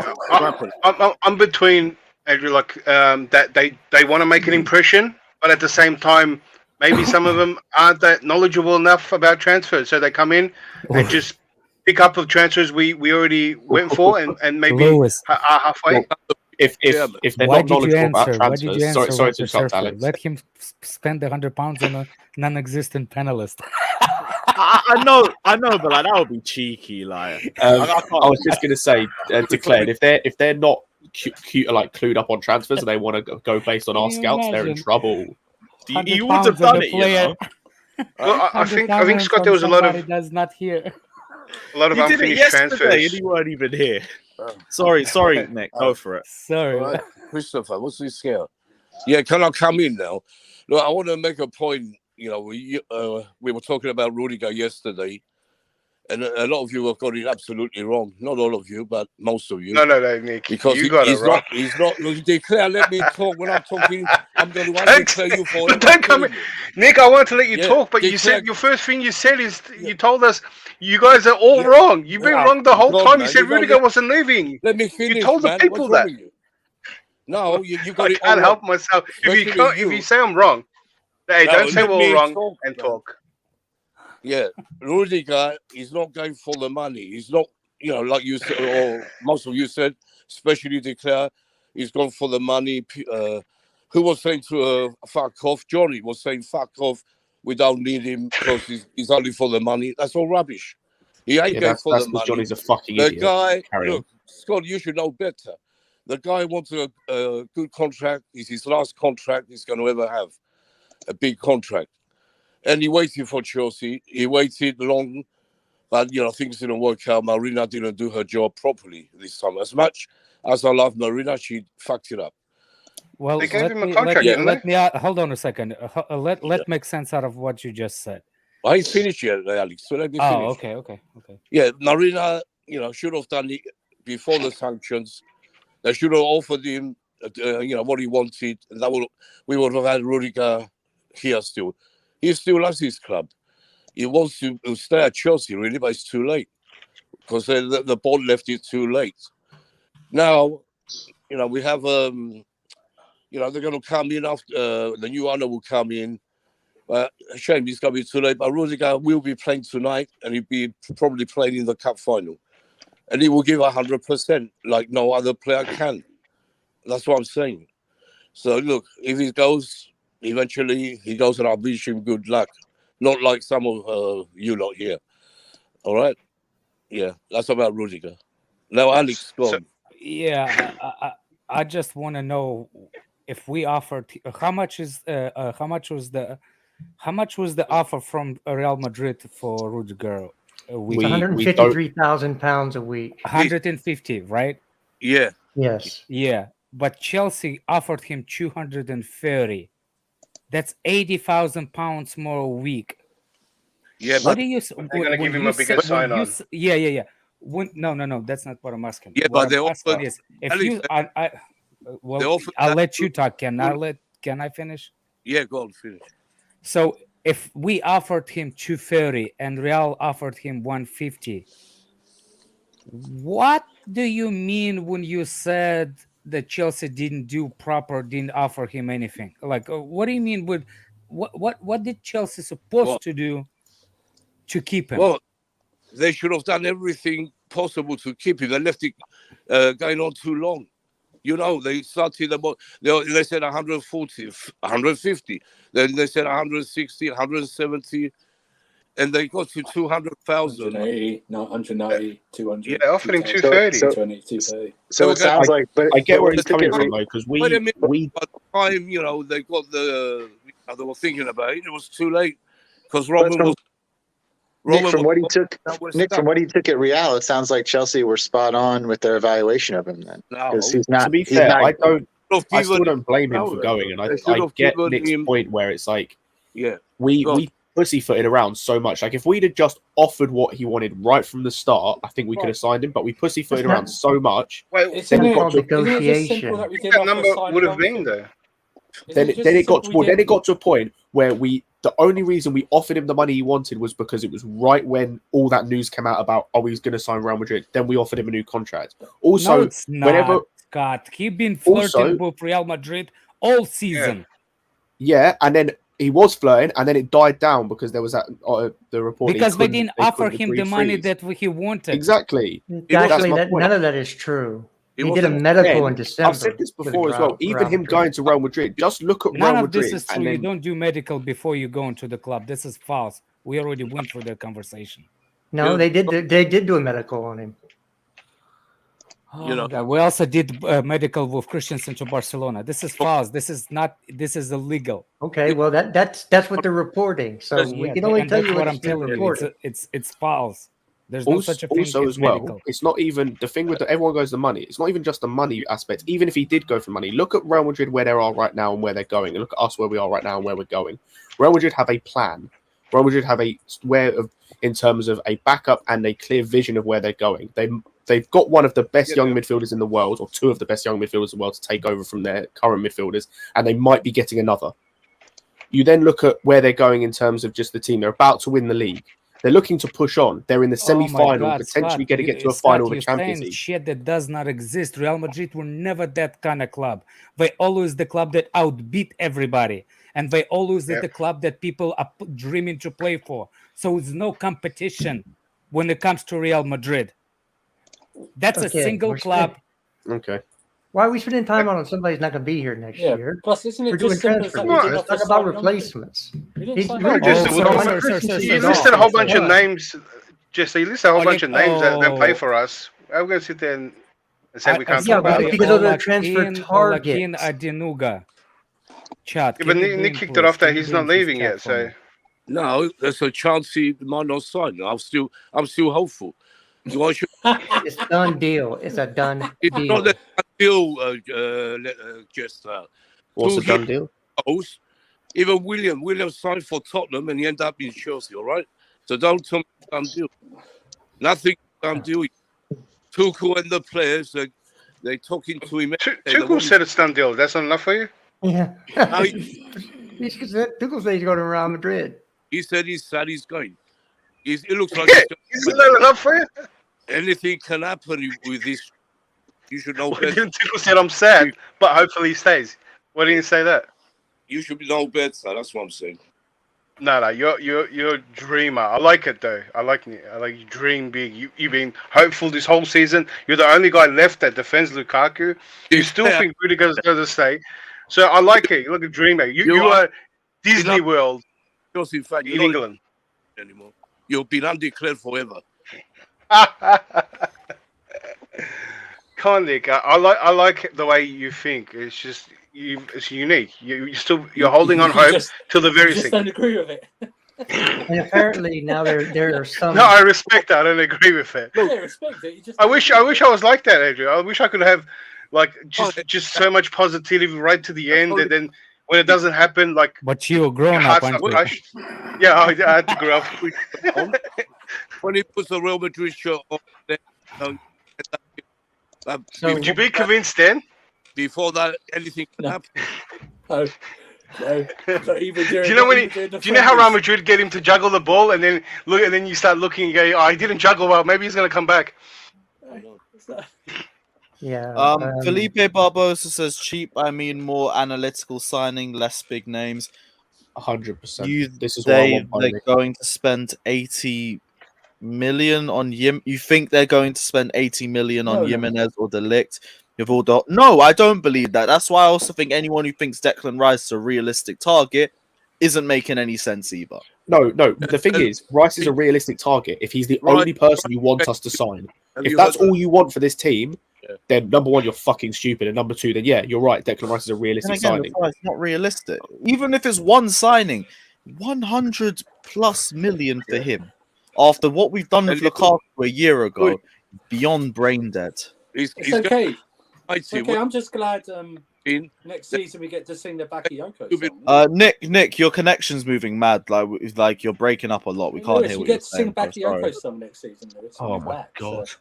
I'm between Andrew. That they want to make an impression, but at the same time, maybe some of them aren't that knowledgeable enough about transfers, so they come in and just pick up of transfers we already went for, and maybe are halfway. If they're not knowledgeable about transfers, sorry to interrupt, Alex. Let him spend £100 on a non-existent panelist. I know, but that would be cheeky. I was just going to say, declared if they're not clued up on transfers and they want to go based on our scouts, they're in trouble. You would have done it, Well, I think Scott, there was a lot of does not hear. A lot of unfinished transfers. And you weren't even here. Sorry, Nick. Go for it. Sorry, right. Christopher. What's this here? Yeah, can I come in now? Look, I want to make a point. We were talking about Rudiger yesterday, and a lot of you have got it absolutely wrong. Not all of you, but most of you. No, Nick. Because you got it wrong. He's not. Declare, let me talk. When I'm talking, I'm going to declare you for it. Don't come in. Nick, I wanted to let you talk, but you said your first thing you said is you told us you guys are all wrong. You've been wrong the whole time. You said Rudiger wasn't leaving. Let me finish. You told the people that. No, you got it. I can't help myself. If you say I'm wrong, hey, don't say we're all wrong and talk. Yeah, Rudiger is not going for the money. He's not, like you said, or most of you said, especially Declare, he's gone for the money. Who was saying to fuck off? Johnny was saying fuck off. We don't need him because he's only for the money. That's all rubbish. He ain't going for the money. Johnny's a fucking idiot. The guy, Scott, you should know better. The guy wants a good contract. It's his last contract he's going to ever have. A big contract. And he waited for Chelsea. He waited long, but things didn't work out. Marina didn't do her job properly this time. As much as I love Marina, she fucked it up. Well, they gave him a contract, let me hold on a second. Let make sense out of what you just said. I ain't finished yet, Alex. So let me finish. Okay. Yeah, Marina, should have done it before the sanctions. They should have offered him, what he wanted. We would have had Rudiger here still. He still loves his club. He wants to stay at Chelsea, really, but it's too late because the board left it too late. Now, we have, they're going to come in after the new owner will come in. Shame it's going to be too late, but Rudiger will be playing tonight and he'll be probably playing in the cup final. And he will give 100% like no other player can. That's what I'm saying. So, look, if he goes, eventually he goes and I wish him good luck. Not like some of you lot here. All right? Yeah, that's about Rudiger. Now, Alex, go on. Yeah, I just want to know if we offered how much was the offer from Real Madrid for Rudiger a week? It's 153,000 pounds a week. 150, right? Yeah. Yes. Yeah, but Chelsea offered him 230. That's 80,000 pounds more a week. Yeah, What but do you? They're going to give him a bigger sign-on. Yeah. No, that's not what I'm asking. Yeah, what but I'm asking is if you, I'll let you talk. Can I finish? Yeah, go on, finish. So if we offered him 230 and Real offered him 150, what do you mean when you said that Chelsea didn't offer him anything? Like, what do you mean with what did Chelsea supposed to do to keep him? Well, they should have done everything possible to keep him. They left it going on too long. They started about, they said 140, 150. Then they said 160, 170. And they got to 200,000. 180, 200. Yeah, offering 230. 230. So it sounds like, but I get where but he's coming from though, because Wait a minute, by the time they got they were thinking about it, it was too late because Nick, from what he took at Real, it sounds like Chelsea were spot on with their evaluation of him then. Because he's not. To be fair, I still don't blame him for going, and I get Nick's point where it's like, we pussyfooted around so much. Like if we'd have just offered what he wanted right from the start, I think we could have signed him. But we pussyfooted around so much. Wait, Then it got negotiation. that number would have been there. Then it got to a point where the only reason we offered him the money he wanted was because it was right when all that news came out about he was going to sign Real Madrid. Then we offered him a new contract. Also, no, it's not, Scott, he's been flirting with Real Madrid all season. Yeah, and then he was flirting, and then it died down because there was the report because they didn't offer him the money that he wanted. Exactly. Actually, none of that is true. He did a medical in December. I've said this before as well. Even him going to Real Madrid, just look at Real Madrid. None of this is true. You don't do medical before you go into the club. This is false. We already went through that conversation. No, they did. They did do a medical on him. We also did medical with Christensen to Barcelona. This is false. This is not. This is illegal. Okay, well that's what they're reporting. So we can only tell you what I'm telling you. It's false. There's no such a thing as well. Medical. It's not even the thing with everyone goes the money. It's not even just the money aspect. Even if he did go for money, look at Real Madrid where they are right now and where they're going, and look at us where we are right now and where we're going. Real Madrid have a plan. Real Madrid have in terms of a backup and a clear vision of where they're going. They've got one of the best young midfielders in the world, or two of the best young midfielders in the world, to take over from their current midfielders, and they might be getting another. You then look at where they're going in terms of just the team. They're about to win the league. They're looking to push on. They're in the semi-final, potentially going to get to a final of the Champions League. Shit that does not exist. Real Madrid were never that kind of club. They always the club that outbeat everybody, and they always the club that people are dreaming to play for. So it's no competition when it comes to Real Madrid. That's a single club. Okay. Why are we spending time on somebody's not going to be here next year? Plus, isn't it We're doing transfers. Let's talk about replacements. You listed a whole bunch of names. Jesse, you listed a whole bunch of names that pay for us. I'm going to sit there and say we can't talk about it. Because of the transfer target. But Nick kicked it off that he's not leaving yet. So no, there's a chance he might not sign. I'm still hopeful. It's a done deal. It's a done deal. It's not a deal, What's a done deal? Even William signed for Tottenham and he ended up in Chelsea, all right? So don't tell me done deal. Nothing done deal. Tuchel and the players, they're talking to him. Tuchel said it's done deal. That's not enough for you? Yeah. Now Tuchel said he's going to Real Madrid. he said he's sad he's going. It looks like Isn't that enough for you? anything can happen with this. You should know Well, better. Tuchel said I'm sad, but hopefully he stays. Why didn't you say that? You should know better. That's what I'm saying. No, you're a dreamer. I like it though. I like you dream big. You've been hopeful this whole season. You're the only guy left that defends Lukaku. You still think Rudiger's going to stay. So I like it. You look a dreamer. You are Disney World Because in fact, in England. Anymore. You've been undeclared forever. Can't Nick. I like the way you think. It's just it's unique. You're holding on hope till the very just second. don't agree with it. And apparently now there are some. No, I respect that. I don't agree with it. Yeah, respect it. You just I wish I was like that, Adrian. I wish I could have like just so much positivity right to the end, and then when it doesn't happen, like But you're grown your up, heart's not aren't you? crushed. Yeah, I had to grow up. When he puts a Real Madrid shirt on, So- Would you be convinced then? before that, anything can No. happen. no, not even Do during, you know not when even during the do you know how Real friendlies. Madrid get him to juggle the ball, and then you start looking and go, oh, he didn't juggle well. Maybe he's gonna come back. Yeah. Felipe Barbosa says cheap. I mean more analytical signing, less big names. 100%. This is why I want They're Pioneer. going to spend 80 million on Yim. You think they're going to spend 80 million on No. Jimenez or De Ligt? No, I don't believe that. That's why I also think anyone who thinks Declan Rice is a realistic target isn't making any sense either. No. The thing is, Rice is a realistic target if he's the only person you want us to sign. Have If you that's heard all you want for this team, Yeah. then number one, you're fucking stupid, and number two, then yeah, you're right. Declan Rice is a And realistic again, signing. it's not realistic. Even if it's one signing, 100 plus million for him. After what we've done with And Lukaku a year ago, beyond brain dead. He's It's okay. It's going okay. I'm just glad in. next season we get to sing the Bakayoko song. Nick, your connection's moving mad. Like you're breaking up a lot. We can't Lewis, hear we what you're get to sing saying. bro. Bakayoko Sorry. song next season, Lewis. Oh We'll be my back, god! so,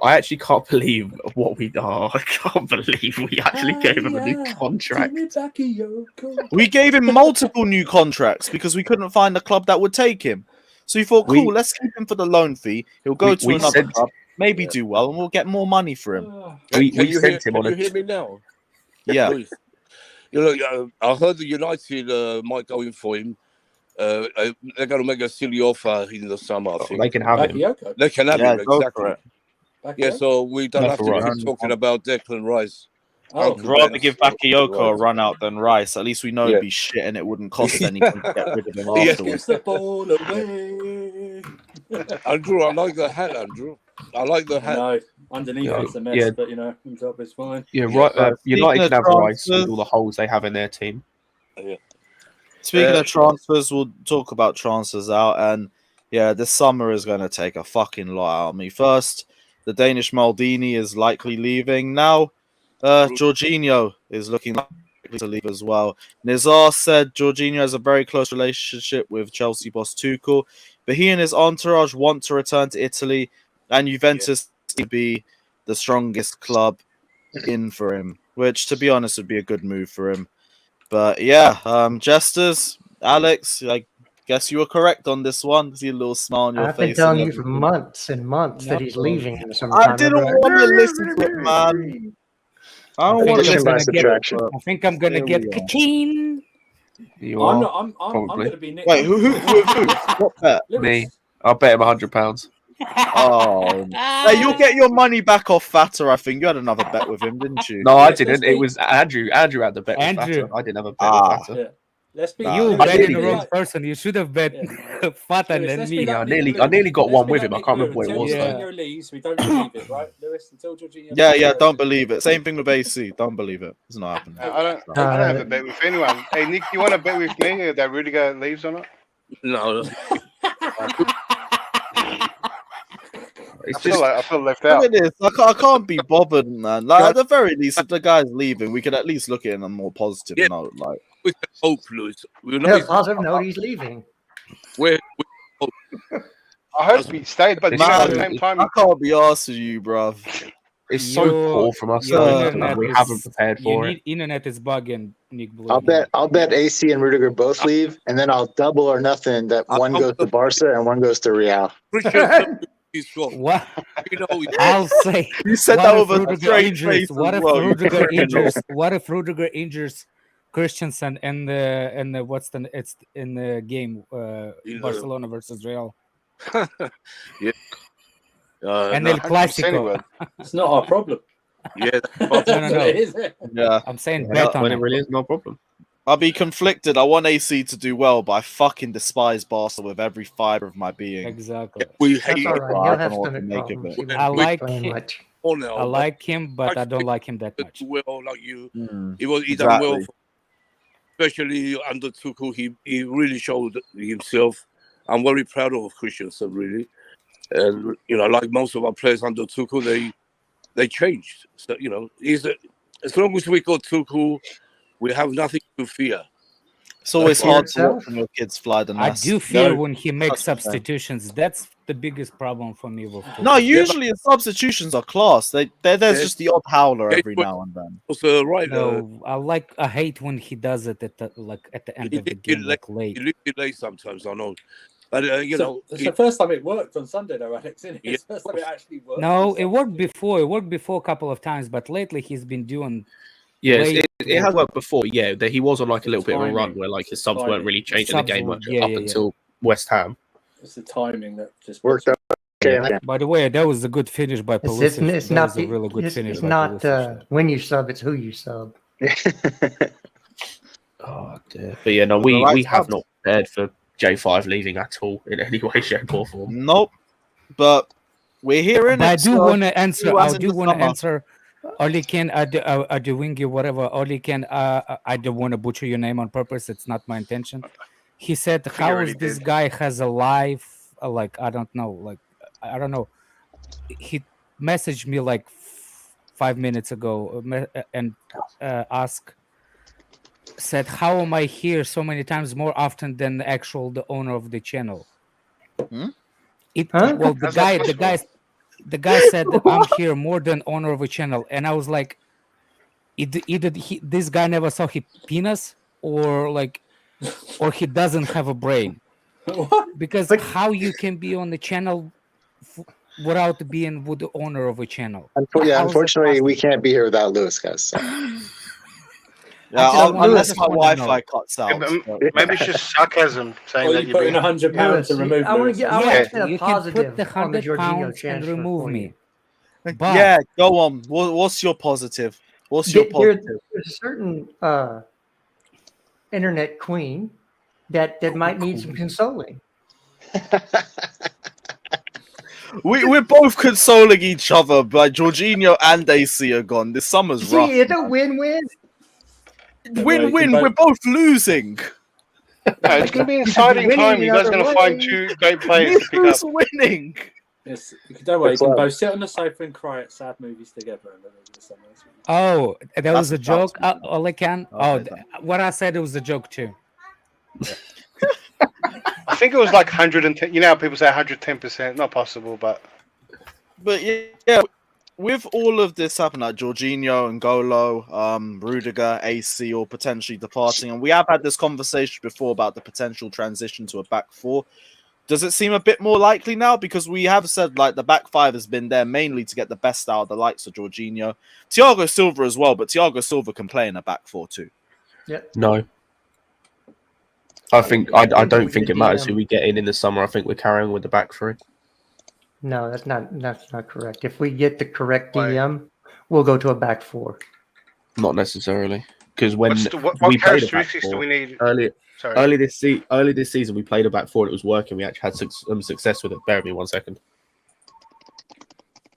I actually can't believe what we. Oh, I can't believe we actually gave him a new contract. Bakayoko. We gave him multiple new contracts because we couldn't find a club that would take him. So we thought, cool, let's keep him for the loan fee. He'll go to another club, maybe do well, and we'll get more money for him. We Can you sent him on a. hear me now? Yeah. Please. You know, I heard the United might go in for him. They're going to make a silly offer in the summer, I think. They can have him. Bakayoko. They can have Yeah, him, go exactly. for it. Yeah, so we don't No, have for to Rice. keep talking about Declan Rice. Oh, I'd rather give Bakayoko a run out than Rice. At least we know Yeah. it'd be shit and it wouldn't cost anything to get rid of him Yeah. afterwards. gives the ball away. Andrew, I like the hat, Andrew. I like the hat. No, underneath Yeah, it's a mess, yeah. but his job is fine. Yeah, right. Speaking United of can have Rice transfers- with all the holes they have in their team. Speaking of transfers, we'll talk about transfers out. And yeah, this summer is going to take a fucking lot out of me. First, the Danish Maldini is likely leaving. Now, Jorginho is looking likely to leave as well. Nizar said Jorginho has a very close relationship with Chelsea boss Tuchel, but he and his entourage want to return to Italy, and Juventus to be the strongest club in for him, which, to be honest, would be a good move for him. But yeah, Jesters, Alex, I guess you were correct on this one. See a little smile on your I've been face. telling and you for everything. months and months that he's leaving in the I summertime. didn't want to listen to it, man. I don't want to Addition by listen to it. subtraction. but- I think I'm gonna Here get we are. Kaching. You I'm are. not. I'm probably. going to be Nick. Wait, who? What bet? Lewis. Me. I'll bet him £100. Oh, hey, you'll get your money back off Fatter. I think you had another bet with him, didn't you? No, I Let's didn't. be- It was Andrew. Andrew had the bet with Andrew. Fatter. I didn't have a bet Ah. with Fatter. Yeah. Let's be. Nah. You I bet didn't the wrong like- person. You should have bet Yeah. Fatan Lewis, than let's me. be Yeah, like I nearly Nick got Let's one be with like him. I Nick can't remember what Blue. it was Until Yeah. though. Jorginho leaves, we don't believe it, right, Lewis? Until Jorginho. Yeah, leaves, don't believe it. Same thing with AC. Don't believe it. It's not happening. I don't have a bet with anyone. Hey, Nick, you want to bet with me that Rudiger leaves or not? No. It's I feel just like I feel left Look out. at this. I can't be bothered, man. Like at the very least, if the guy's leaving, we can at least look at it in a more positive Yeah. note. Like, We can hope, Lewis. We're Yeah, not. positive note, he's leaving. We're, I hope he stayed, but you know, at the man, same time, I can't be asked with you, bruv. it's so poor from us. though. We haven't prepared for it. Internet is bugging, Nick. I'll bet AC and Rudiger both leave, and then I'll double or nothing that one goes to Barca and one goes to Real. Christian is strong. What? You know, I'll say. You said What that if with a Rudiger straight injures? face. What as if well, you Rudiger criminal. injures? What if Rudiger injures Christensen in the what's the it's in the game Barcelona versus Real yeah. and no, El Clásico? It's not our problem. yeah. No. Is it? Yeah, I'm saying Yeah, bet on when it. it really is no problem. I'll be conflicted. I want AC to do well, but I fucking despise Barca with every fiber of my being. Exactly. We That's hate all it. right. I He'll don't have know what stomach to make of problems. it. He won't I be like playing him. much. on now, I like him, but I don't like him that much. well, like you. Mm, He done well, exactly. especially under Tuchel. He really showed himself. I'm very proud of Christensen, really. And you know, like most of our players under Tuchel, they changed. So you know, as long as we got Tuchel, we have nothing to fear. It's always Fear hard to watch itself? when your kids fly the I nest. do fear No, when he makes such a shame. substitutions. That's the biggest problem for me with No, Tuchel. usually the substitutions are class. There's Yeah. just the odd howler Yeah, every but- now and then. Also, right, No, I hate when he does it at the end of the game, like late. he looks late sometimes. I know, but you So, know, it's the first time it worked on Sunday, though, Alex. Isn't it? It's the first time it actually worked. No, it worked before. It worked before a couple of times, but lately he's been doing. Yes, Late- it has worked before. Yeah, that he was on like a little bit of a run Timing. where like his subs Timing. weren't really changing the Subs game were- much yeah, up yeah. until West Ham. It's the timing that just Worked out okay. By the way, that was a good finish by Pulisic. It's That not was a really good it's, finish. it's by not Pulisic. when you sub, it's who you sub. Oh dear. But yeah, no, we have not prepared for J5 leaving at all in any way, shape, or form. Nope. But we're here in But I it. do so want to answer. you as I in do the want to summer. answer. Oli can I do wingy whatever. Oli can I don't want to butcher your name on purpose. It's not my intention. He said, think "How I is already this did. guy has a life? Like I don't know. Like I don't know." He messaged me like 5 minutes ago and said, "How am I here so many times more often than the owner of the channel?" Hmm? Huh? Well, How's that possible? the guy said I'm here more than owner of a channel, and I was like, either this guy never saw his penis, or he doesn't have a brain. What? Because But- how you can be on the channel without being with the owner of a channel? Yeah, How is that unfortunately, we possible? can't be here without Lewis, guys. So. Yeah, I unless just my wanna Wi-Fi know. cuts Yeah, out. but but- maybe it's just sarcasm saying Or that you you're put in being. £100 to remove I want Lewis. to get. I want Yeah, to get a you can put positive the on the £100 Jorginho and transfer remove for me. you. But yeah, go on. What's your positive? What's your positive? There's a certain internet queen that might need some consoling. We're both consoling each other, but Jorginho and AC are gone. This summer's rough. See, it's a win-win. Win-win. But- We're both losing. No, it's going to be an You could be exciting winning time. You guys are going to another find way. two great players to pick up. Who's winning? Yes, don't worry, you Good can club. both sit on the sofa and cry at sad movies together. And then over the summer. oh, that was a a joke. shout. All I can. Okay, What I said it was a joke too. I think it was like 110. You know how people say 110%. Not possible, but But yeah, with all of this happening, like Jorginho and Golo, Rudiger, AC, or potentially departing, and we have had this conversation before about the potential transition to a back four. Does it seem a bit more likely now? Because we have said like the back five has been there mainly to get the best out of the likes of Jorginho, Thiago Silva as well, but Thiago Silva can play in a back four too. No. I don't we think did it matters DM. who we get in the summer. I think we're carrying with the back three. No, that's not correct. If we get the correct Why? DM, we'll go to a back four. Not necessarily, because when what we played a back characteristics do four we need? earlier Sorry. early this season, we played a back four and it was working. We actually had some success with it. Bear with me 1 second.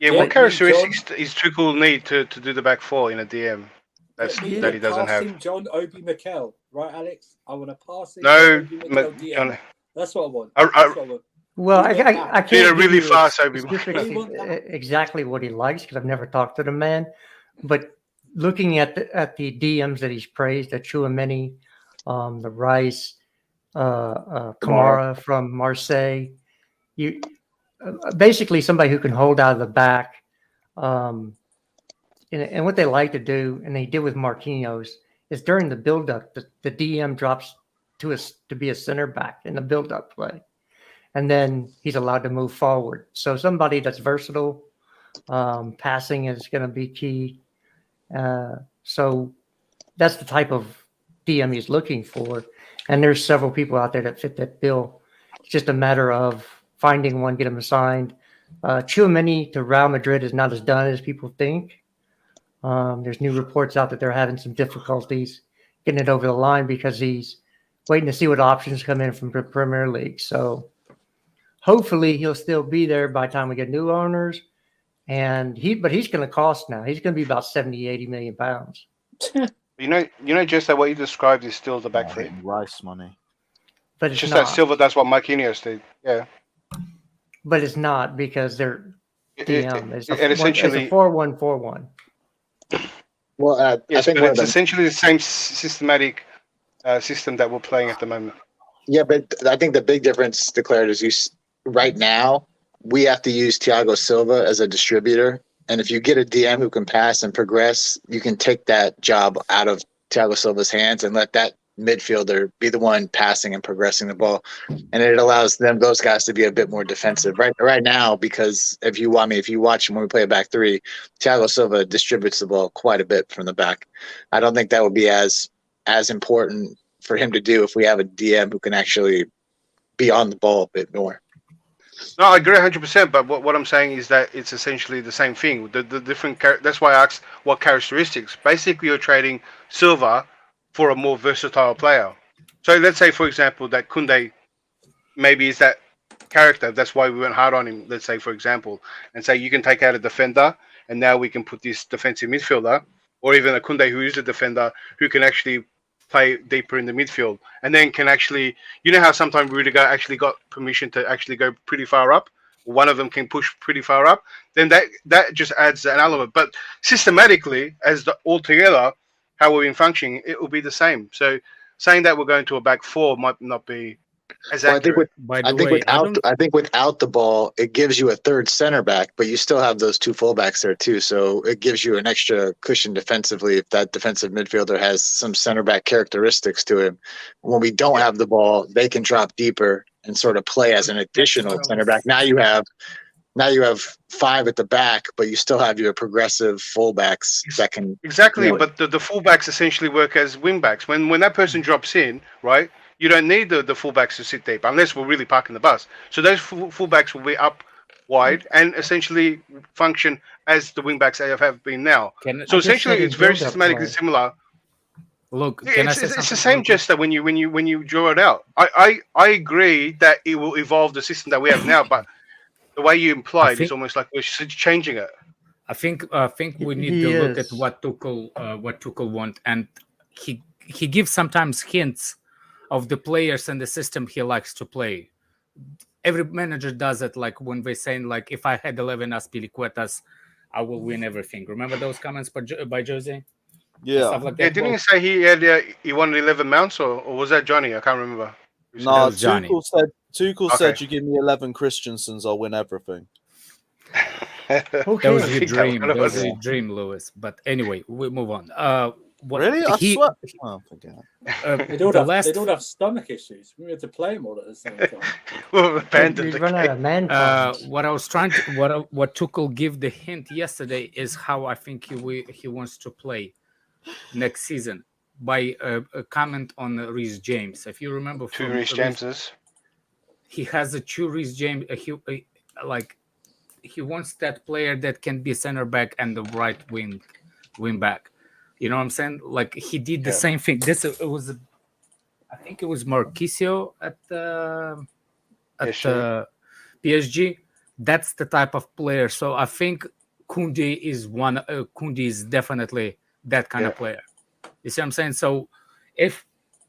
Yeah, Yeah, what you, characteristics is Tuchel need to do the back four in a DM that he doesn't have? Passing John Obi Mikel, right, Alex? I want to pass him. No, John Obi Mikel DM. John, That's what I want. I- That's what I want. Well, I can't Did it give really you fast, Obi. specifically exactly what he likes because I've never talked to the man. But looking at the DMs that he's praised, at Chouameni, the Rice, Kamara from Marseille, you basically somebody who can hold out of the back. And what they like to do, and they did with Marquinhos, is during the build-up, the DM drops to be a center back in the build-up play, and then he's allowed to move forward. So somebody that's versatile, passing is going to be key. So that's the type of DM he's looking for, and there's several people out there that fit that bill. It's just a matter of finding one, get him assigned. Chouameni to Real Madrid is not as done as people think. There's new reports out that they're having some difficulties getting it over the line because he's waiting to see what options come in from the Premier League. So hopefully he'll still be there by the time we get new owners. But he's going to cost now. He's going to be about 70, 80 million pounds. Just that what you described is still the back three. Rice money. But it's Just not. that silver. That's what Marquinhos did. Yeah. But it's not because they're DM. It's a 4-1-4-1. Well, I think but it's essentially the same systematic system that we're playing at the moment. Yeah, but I think the big difference declared is right now we have to use Thiago Silva as a distributor, and if you get a DM who can pass and progress, you can take that job out of Thiago Silva's hands and let that midfielder be the one passing and progressing the ball, and it allows those guys to be a bit more defensive right now. Because if you watch when we play a back three, Thiago Silva distributes the ball quite a bit from the back. I don't think that would be as important for him to do if we have a DM who can actually be on the ball a bit more. No, I agree 100%. But what I'm saying is that it's essentially the same thing. The different that's why I asked what characteristics. Basically, you're trading Silva for a more versatile player. So let's say, for example, that Koundé maybe is that character. That's why we went hard on him, let's say, for example, and say you can take out a defender and now we can put this defensive midfielder or even a Koundé who is a defender who can actually play deeper in the midfield and then can actually, how sometimes Rudiger actually got permission to actually go pretty far up. One of them can push pretty far up. Then that just adds an element. But systematically, altogether, how we've been functioning, it will be the same. So saying that we're going to a back four might not be as accurate. I think without the ball, it gives you a third center back, but you still have those two fullbacks there too. So it gives you an extra cushion defensively if that defensive midfielder has some center back characteristics to him. When we don't have the ball, they can drop deeper and sort of play as an additional center back. Now you have five at the back, but you still have your progressive fullbacks that can But the fullbacks essentially work as wingbacks. When that person drops in, right, you don't need the fullbacks to sit deep unless we're really parking the bus. So those fullbacks will be up wide and essentially function as the wingbacks have been now. So essentially, it's very systematically similar. Look, it's the same gesture when you draw it out. I agree that it will evolve the system that we have now, but the way you implied is almost like we're changing it. I think we need to look at what Tuchel want, and he gives sometimes hints of the players and the system he likes to play. Every manager does it, like when they're saying, like, if I had 11 Aspilicuetas, I will win everything. Remember those comments by Jose? Yeah. Stuff like that. Didn't he say he wanted 11 mounts, or was that Johnny? I can't remember. No, Johnny. Tuchel said, you give me 11 Christensens, I'll win everything. That was your dream. That was your dream, Lewis. But anyway, we move on. Really? I swear. Oh, forget. They don't have stomach issues. We had to play them all at the same time. Well, abandoned run out of man. What I was trying to, what Tuchel give the hint yesterday is how I think he wants to play next season by a comment on Reece James. If you remember, two Reece Jameses. He has a two Reece James. He wants that player that can be center back and the right wing back. You know what I'm saying? Like he did the same thing. I think it was Marquinhos at PSG. That's the type of player. So I think Koundé is definitely that kind of player. You see what I'm saying? So if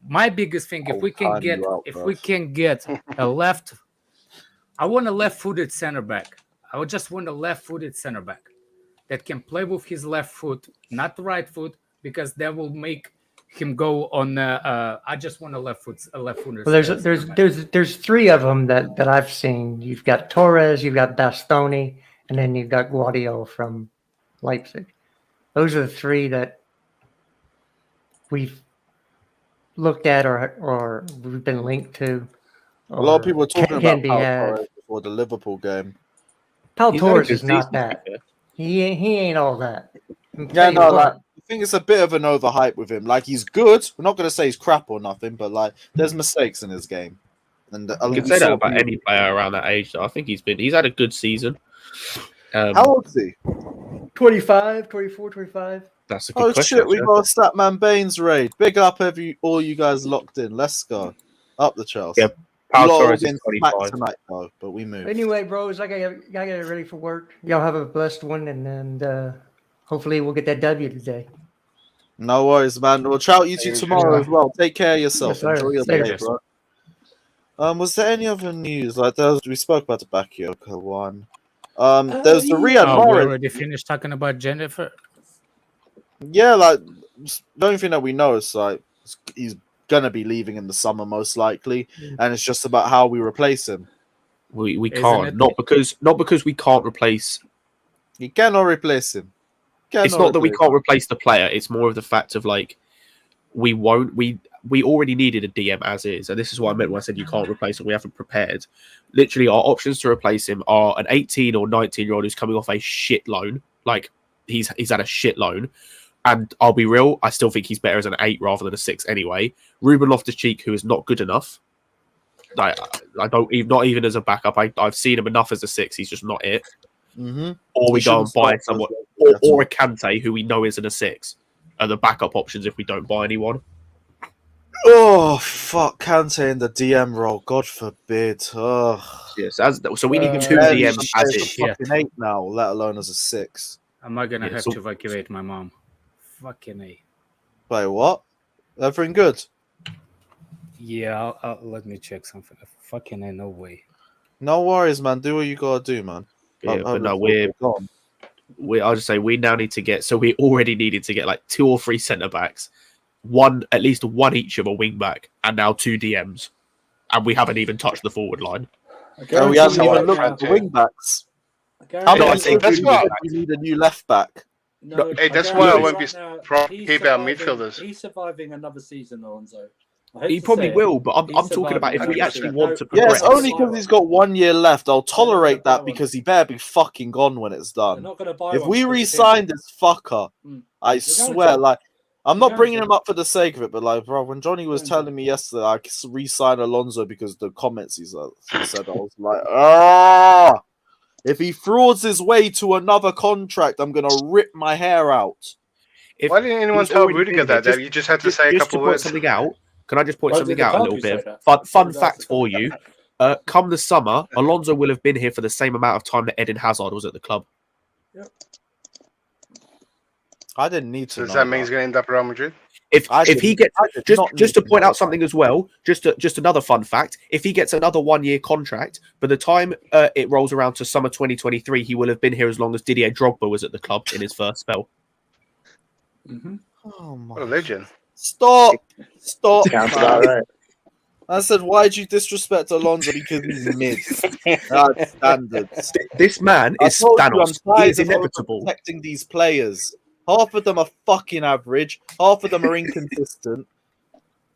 my biggest thing, if we can get a left, I want a left-footed center back. I would just want a left-footed center back that can play with his left foot, not the right foot, because that will make him go on. I just want a left-footed. Well, there's three of them that I've seen. You've got Torres, you've got Bastoni, and then you've got Guardiola from Leipzig. Those are the three that we've looked at or we've been linked to. A lot of people are talking can about be Pau had. Torres before the Liverpool game. Pau He's had a Torres good is not season, to that. be fair. He ain't all that. Yeah, no, like I think it's a bit of an overhype with him. Like he's good. We're not gonna say he's crap or nothing, but like there's mistakes in his game. And You can say that about any player around that age. Though. I think he's had a good season. How old is he? 25, 24, 25. That's a good Oh question. shit, we got a Statman Baines raid. Big up all you guys locked in. Let's go. Up the Chelsea. Yeah, Pau Lot Torres is getting smacked 25. tonight though, but we move. Anyway, bros, I gotta get ready for work. Y'all have a blessed one, and hopefully we'll get that W today. No worries, man. We'll shout you to tomorrow as well. Take care of yourself. Yes, sir. Enjoy your Later. day, bro. Was there any other news? Like we spoke about the Bakayoko one. There's the Riyad Oh, we Mahrez. already finished talking about Jennifer. Yeah, like the only thing that we know is like he's gonna be leaving in the summer most likely, and it's just about how we replace him. We Isn't can't it? not because we can't replace. You cannot replace him. It's not that we can't replace the player. It's more of the fact of like we won't. We already needed a DM as is, and this is what I meant when I said you can't replace him. We haven't prepared. Literally, our options to replace him are an 18 or 19-year-old who's coming off a shit loan. Like he's had a shit loan. And I'll be real, I still think he's better as an 8 rather than a 6 anyway. Ruben Loftus-Cheek, who is not good enough. I don't even not even as a backup. I've seen him enough as a 6. He's just not it. Mm-hmm. Or we He go and shouldn't buy start someone, those guys. or a Kante, who we know isn't a 6. Are the backup options if we don't buy anyone. Oh fuck, Kante in the DM role. God forbid. Oh, Yes, so we need 2 Ben DMs should as play is. as a fucking 8 now, let alone as a 6. Am I gonna Yeah, have so- to evacuate my mom? Fucking A. Wait, what? Everything good? Yeah, I'll let me check something. Fucking A, no way. No worries, man. Do what you gotta do, man. Yeah, but no, gone. I'll just say we now need to get. So we already needed to get like 2 or 3 centre backs, at least one each of a wing back, and now 2 DMs, and we haven't even touched the forward line. And we haven't even looked right at the now. wing backs. No, How many I think people that's do what- we need a new left back? No, Hey, that's I why I guarantee won't be he's keep our surviving- midfielders. He's surviving another season, Alonso. I hate He to probably say it. will, but I'm He's talking about if we surviving actually another want to season. Yeah, progress. it's only because he's got 1 year left. I'll tolerate that because he better be fucking gone when it's They're done. not going to buy If one we because re-sign this fucker, Mm. I going swear, to. like, I'm You're not bringing going him to. up for the sake of it, but like, bro, when Johnny was Going to. telling me yesterday I could re-sign Alonso because the comments he said, I was like, ah! If he frauds his way to another contract, I'm gonna rip my hair out. If Why didn't anyone he's tell already Rudiger been here, that? You just had to say a just couple to point words. something out. Can I just point Why something did out? A Lukaku little bit say of that? fun Someone else fact has for come you. back. Come the summer, Alonso will have been here for the same amount of time that Eden Hazard was at the club. I didn't need So to. does know that mean he's going to end up at Real Madrid? If I he did gets not just need to point know out something as well, just another fun fact: if he gets another 1 year contract, by the time it rolls around to summer 2023, he will have been here as long as Didier Drogba was at the club in his first spell. Mhm. Oh my! What a legend. Stop! Sounds man. about right. I said, why'd you disrespect Alonso because he's mid? That's standards. This man I is told you, I'm Thanos. He tired is of inevitable. protecting these players. Half of them are fucking average. Half of them are inconsistent.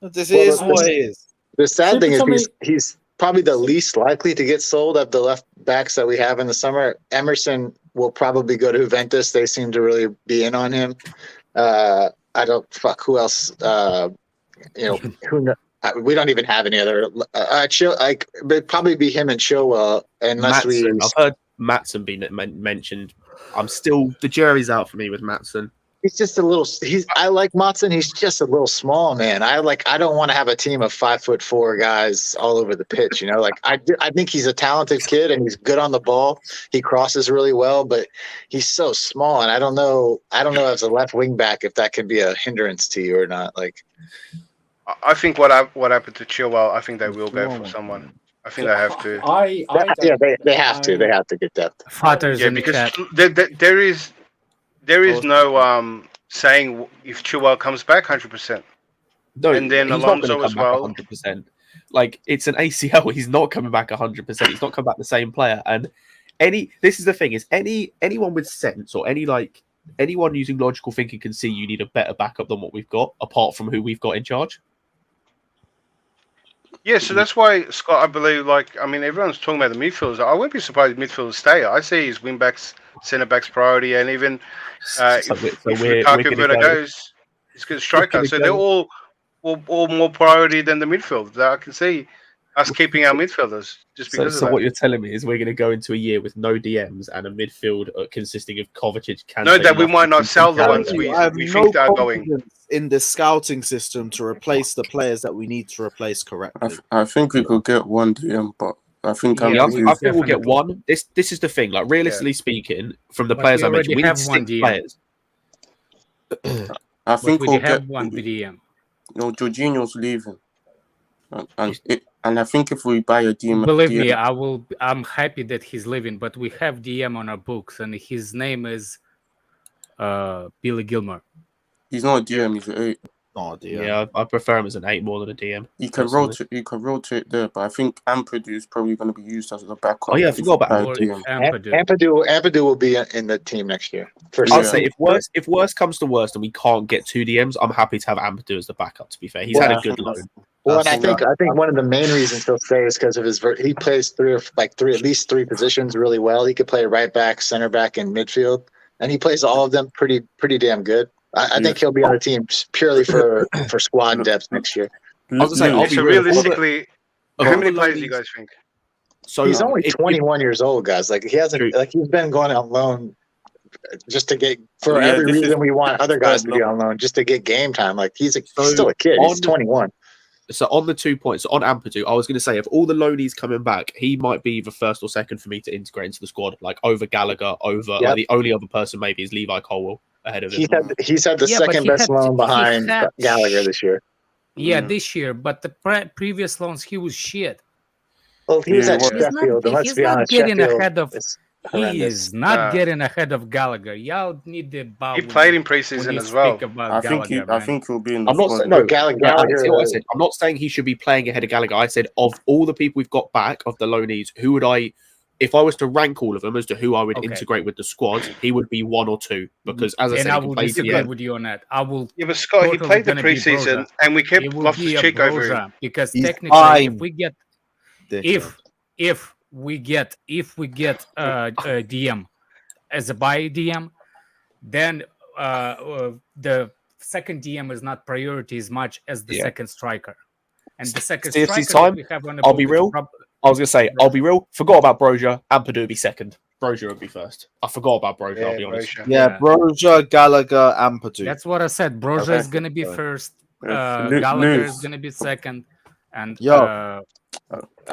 This is what it is. The sad Super thing is Tommy- he's probably the least likely to get sold of the left backs that we have in the summer. Emerson will probably go to Juventus. They seem to really be in on him. I don't fuck who else. We don't even have any other. It'd probably be him and Chilwell unless Maatson. I've heard Maatson being mentioned. The jury's out for me with Maatson. He's just a little. I like Matson. He's just a little small, man. I don't want to have a team of 5'4" guys all over the pitch. You know, like I think he's a talented kid and he's good on the ball. He crosses really well, but he's so small, and I don't know as a left wing back if that can be a hindrance to you or not. Like, I think what happened to Chilwell, I think they will go for someone. I think they have to. They have to. They have to get depth. Fathers Yeah, in the because chat. there is no saying if Chilwell comes back 100%. No, And then he's not going Alonso to as come back well. 100%. Like, it's an ACL. He's not coming back 100%. He's not coming back the same player. And this is the thing, is anyone with sense or anyone using logical thinking can see you need a better backup than what we've got, apart from who we've got in charge. Yeah, so that's why, Scott, I believe, everyone's talking about the midfielders. I wouldn't be surprised if midfielders stay. I see his wing backs, centre backs priority, and even if Lukaku Verda goes, he's good striker. So they're all more priority than the midfield. That I can see us keeping our midfielders just because of that. So what you're telling me is we're going to go into a year with no DMs and a midfield consisting of Kovacic, Kante. No, that we might not sell the ones we think no are going. in the scouting system to replace the players that we need to replace correctly. I think we could get one DM, but I think I think we'll get one. This is the thing. Like, realistically speaking, from the players I mentioned, we need 6 players. I think we'll get one DM. No, Jorginho's leaving, and I think if we buy a DM, believe me, I'm happy that he's leaving. But we have DM on our books, and his name is Billy Gilmore. He's not a DM. He's an 8. Oh dear. Yeah, I prefer him as an 8 more than a DM. You can rotate there, but I think Ampadu is probably going to be used as a backup. Oh yeah, I forgot about Ampadu will be in the team next year. I'll say if worse comes to worst and we can't get 2 DMs, I'm happy to have Ampadu as the backup. To be fair, he's had a good loan. Well, I think one of the main reasons he'll stay is because of he plays at least three positions really well. He could play right back, center back, and midfield, and he plays all of them pretty damn good. I think he'll be on the team purely for squad depth next year. I was going to say, realistically, how many players do you guys think? So he's only 21 years old, guys. Like he hasn't, he's been going on loan just to get every reason we want other guys to be on loan, just to get game time. Like he's still a kid. He's 21. So on the 2 points, on Ampadu, I was going to say, if all the loanies coming back, he might be the first or second for me to integrate into the squad, like over Gallagher, like the only other person maybe is Levi Colwell ahead of him. He's had the second best loan behind Gallagher this year. Yeah, this year, but the previous loans, he was shit. Well, he was at Sheffield, and let's be honest, he is not getting ahead of Gallagher. Y'all need the ball. He played in preseason as well. I think he'll be in the Gallagher. I'm not saying he should be playing ahead of Gallagher. I said of all the people we've got back of the loanees, who would if I was to rank all of them as to who I would integrate with the squad, he would be 1 or 2. Because as I said, I will disagree with you on that. Yeah, but Scott, he played the preseason, and we kept Loftus-Cheek over him. Because technically, if we get a DM as a buy DM, then the second DM is not priority as much as the second striker. And the second striker we have on the I'll be real. I was going to say, I'll be real. Forgot about Broja. Ampadu would be second. Broja would be first. I forgot about Broja, I'll be honest. Broja, Gallagher, Ampadu. That's what I said. Broja is going to be first. Gallagher is going to be second. And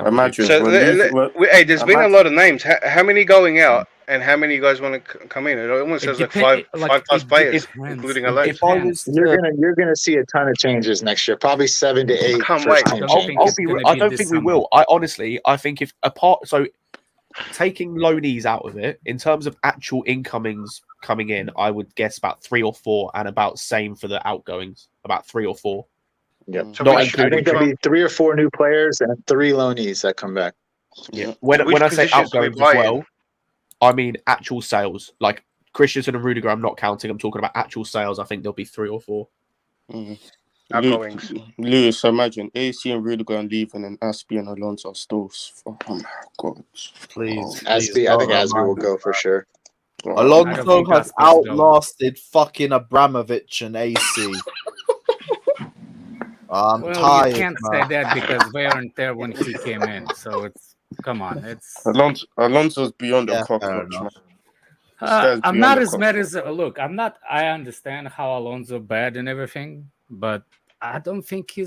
imagine. So, there's been a lot of names. How many going out, and how many you guys want to come in? It almost says like five plus players, including alone. You're gonna see a ton of changes next year. Probably 7 to 8. Can't wait. I don't think we will. I think if taking loanees out of it, in terms of actual incomings coming in, I would guess about 3 or 4, and about same for the outgoings, about 3 or 4. Yep. So I think there'll be 3 or 4 new players and 3 loanees that come back. Yeah. When I say outgoings as well, I mean actual sales. Like Christensen and Rudiger, I'm not counting. I'm talking about actual sales. I think there'll be 3 or 4. Outgoings. Lewis, imagine AC and Rudiger are leaving, and Aspie and Alonso are still. Oh my God! Please, I think Aspie will go for sure. Alonso has outlasted fucking Abramovich and AC. I'm tired. You can't say that because wear and tear when he came in. So come on, Alonso's beyond the cockroach. I'm not as mad as I understand how Alonso bad and everything, but I don't think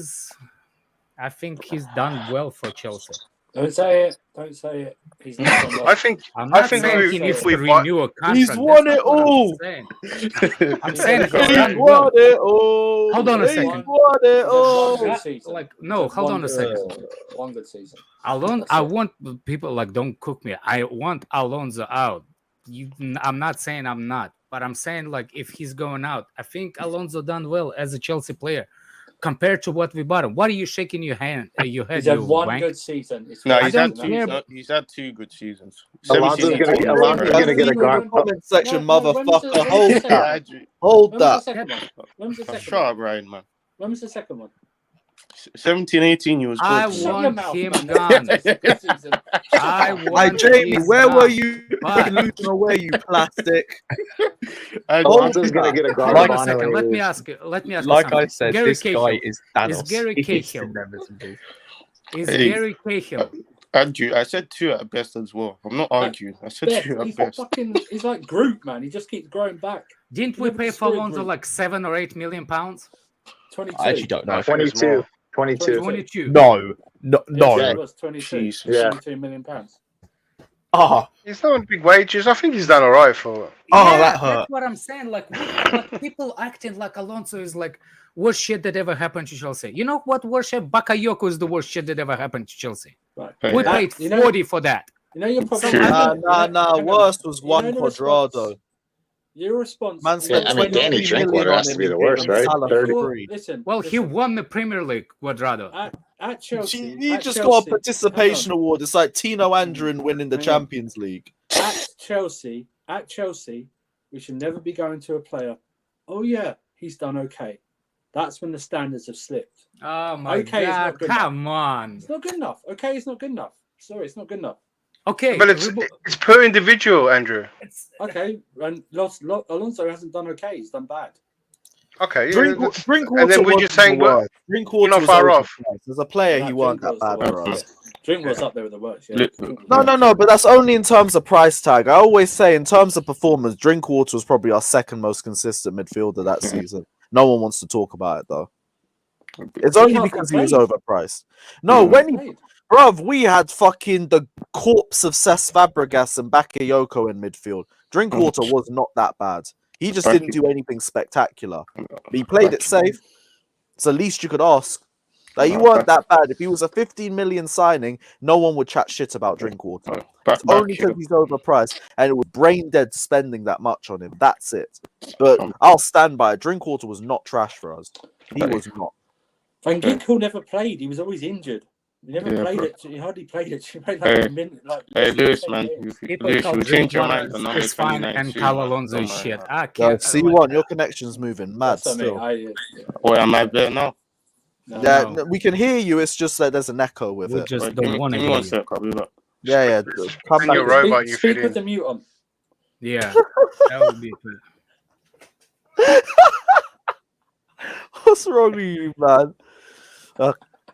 I think he's done well for Chelsea. Don't say it. Don't say it. He's not done well. I think I'm I not think saying we- he needs if we to buy- renew a contract. He's That's won not it what I'm all. saying. He's I'm saying had he's a done good- well. it all. Hold on a He's second. won it He's had one all. good season. Like, He's no, had hold one on a good second. season. One good season. I That's it. want people like don't cook me. I want Alonso out. I'm not saying I'm not, but I'm saying like if he's going out, I think Alonso done well as a Chelsea player compared to what we bought him. What are you shaking your head? Your head, He's had you one wank? good season. It's No, one I he's don't had season, care. two. that's it. He's had two good seasons. Alonso's 17, gonna 18, Alonso's gonna get a in the guard. comment section, No, when was motherfucker. the- Hold when was the that. second Hold When was the that. second one? When was the second Shut one? up, Ryan, man. When was the second one? 17, 18, he was good. I man. Shut your want mouth, him man. gone. Good season. I Shut up. want Jamie, his where were gone. you But losing away, you plastic? Alonso's gonna get a guard hold of on a honor second. when Let he me leaves. ask you. Let me ask you Like something. I said, Gary this guy Cahill. is Thanos. Is Gary He's Cahill? inevitable. Is Hey. Gary Cahill? Andrew, I said two at best as well. I'm not arguing. I said two at He's best. he's like Groot, man. He just keeps growing back. Didn't He we never pay for destroyed Alonso Groot. like 7 or 8 million pounds? 22. I actually don't know. I think it's 22. more. 22. 22. No, Yes, no. Yeah. it was 22. Jeez. Yeah. 22 million pounds. Ah, He's not on big wages. I think he's done all right for. Oh, Yeah, that hurt. that's what I'm saying. Like people acting like Alonso is like worst shit that ever happened to Chelsea. You know what worst shit? Bakayoko is the worst shit that ever happened to Chelsea. Right. Hey, We yeah. paid You know- 40 for that. You know your problem. True. hang on, Nah. hang on. Worst was You one know the response- Quadrado. Your response. Man you spent Yeah, I know- mean, Danny 23 million Drinkwater on has to him be and the gave worst, him right? Salah 30. for free. Listen. Well, listen. he won the Premier League, Cuadrado. At Chelsea. He at just Chelsea, got a participation hang on. award. It's like Tino Andrin winning the Hang on. Champions League. At Chelsea, we should never be going to a player. Oh yeah, he's done okay. That's when the standards have slipped. Oh my Okay, it's God! not good Come on. It's not good enough. Okay, it's not good enough. Sorry, it's not good enough. Okay, But it's per individual, Andrew. Okay, and Alonso hasn't done okay. He's done bad. Okay. Drinkwater and then we're just saying Drinkwater not was far off. overpriced. As a player, he weren't that bad for us. Drink was up there with the worst. Yeah. Look, No, but that's only in terms of price tag. I always say, in terms of performance, Drinkwater was probably our second most consistent midfielder that season. No one wants to talk about it though. It's only because he was overpriced. No, when he, bruv, we had fucking the corpse of Cesc Fabregas and Bakayoko in midfield. Drinkwater was not that bad. He just didn't do anything spectacular. But he played it safe. It's the least you could ask. Like, he weren't that bad. If he was a 15 million signing, no one would chat shit about Drinkwater. It's only because he's overpriced, and it was brain dead spending that much on him. That's it. But I'll stand by it. Drinkwater was not trash for us. He was not. Van Ginkel never played. He was always injured. He never played it. He hardly played it. He played like a minute. Hey, Lewis, man. People Lewis, call you change your Drinkwater mind on number is fine 29 and soon, Cal man. Alonso is Don't shit. mind, I Yo, can't. C1, your connection's moving mad still. Boy, am I better now? Yeah, we can hear you. It's just that there's an echo with We it. just Wait, don't want to give me hear one you. sec. I'll be back. Yeah. Come And back. your robot, you Speak fit with in. the mute on. Yeah, that would be good. What's wrong with you, man?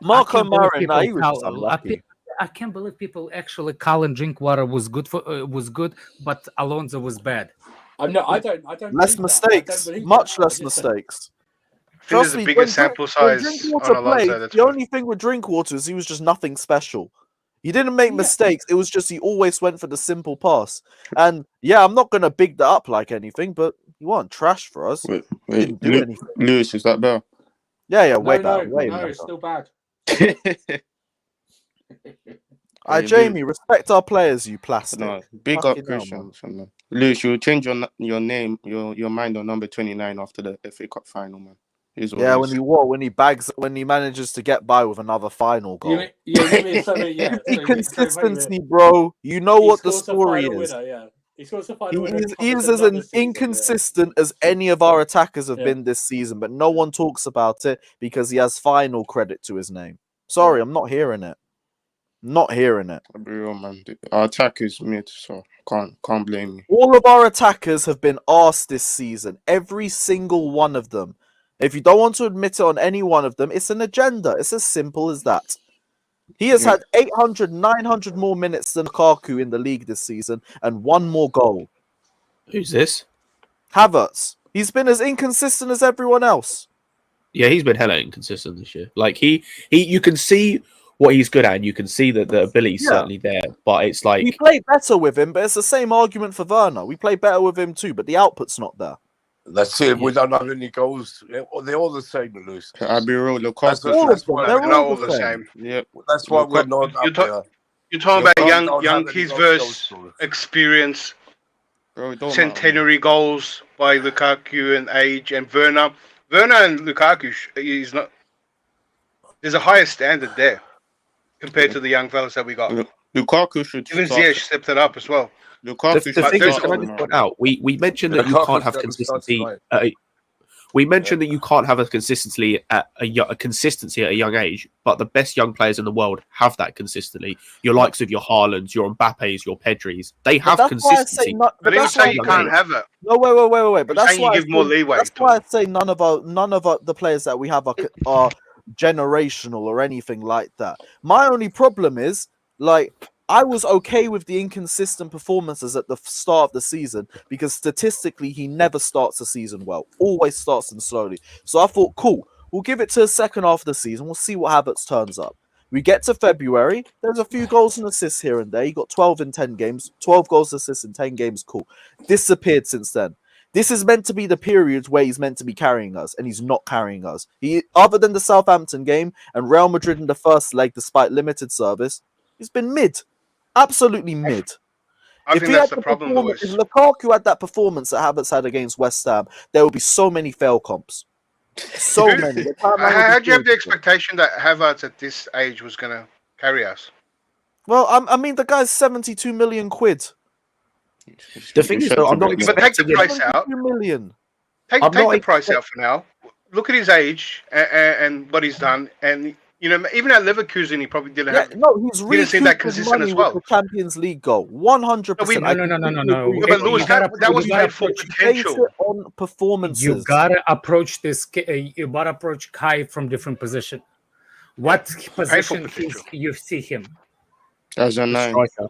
Marco Marin, nah, he was just unlucky. I can't believe people actually calling Drinkwater was good but Alonso was bad. I don't. Less believe that. mistakes, I don't believe much that. less I just don't. mistakes. I think Trust there's a me, bigger when sample when size Drinkwater on Alonso. played, That's the why. only thing with Drinkwater is he was just nothing special. He didn't make Yeah. mistakes. It was just he always went for the simple pass. And yeah, I'm not gonna big that up like anything, but he wasn't trash for us. Wait, Didn't do anything. Lewis, is that better? Yeah, way better, No, way no, better. it's still bad. Hey, Jamie, respect our players, you plastic. No, big up Fucking hell, Christian. Man. Lewis, you'll change your name, your mind on number 29 after the FA Cup final, man. Yeah, when he manages to get by with another final goal. You mean something? Yeah. Inconsistency, bro. You know what the story is. Winner, yeah. He scores a final winner. He is as inconsistent as any of our attackers have been this season, but no one talks about it because he has final credit to his name. Sorry, I'm not hearing it. Not hearing it. I'll be real, man. Our attack is mid, so can't blame me. All of our attackers have been arsed this season. Every single one of them. If you don't want to admit it on any one of them, it's an agenda. It's as simple as that. He has had 800, 900 more minutes than Lukaku in the league this season and one more goal. Who's this? Havertz. He's been as inconsistent as everyone else. Yeah, he's been hella inconsistent this year. Like you can see what he's good at, and you can see that the ability's certainly there. But it's like we play better with him, but it's the same argument for Werner. We play better with him too, but the output's not there. That's it. We don't have any goals. They're all the same, Lewis. I'll be real. That's Lukaku. They're not all the same. Yeah, That's why we're not up there. You're talking about Lukaku don't young have any his goals, verse goals. experience, bro. It don't matter. centenary goals by Lukaku and age, and Werner and Lukaku is not. There's a higher standard there compared to the young fellas that we got. Lukaku should Even start. Ziyech stepped it up as well. Lukaku the should thing is, start can I now. just point out, we mentioned that you Lukaku's can't have never consistency. started, We mentioned that you can't have a consistency at a consistency at a young age, but the best young players in the world have that consistently. Your likes of your Haalands, your Mbappes, your Pedris, they have consistency. But didn't say you can't have it. No, wait. But I'm that's saying why you give more leeway. That's why I say none of the players that we have are generational or anything like that. My only problem is, like, I was okay with the inconsistent performances at the start of the season because statistically he never starts the season well. Always starts them slowly. So I thought, cool, we'll give it to the second half of the season. We'll see what Havertz turns up. We get to February. There's a few goals and assists here and there. He got 12 in 10 games. 12 goals and assists in 10 games. Cool. Disappeared since then. This is meant to be the period where he's meant to be carrying us, and he's not carrying us. He, other than the Southampton game and Real Madrid in the first leg, despite limited service, he's been mid. Absolutely mid. I think that's the problem, Lewis. If Lukaku had that performance that Havertz had against West Ham, there would be so many fail comps. So many. How do you have the expectation that Havertz at this age was going to carry us? Well, I mean, the guy's 72 million quid. The thing is, though, I'm not But take the expecting price out. 72 million. Take I'm the not price out for now. Look at his age and what he's done, and you know, even at Leverkusen, he probably didn't have. No, he's didn't seem that recouped his consistent money as well. with the Champions League goal. 100%. No. Yeah, but Lewis, that was paid for potential. On performances. You gotta approach this. You gotta approach Kai from different position. What position you see him? As a 9. striker.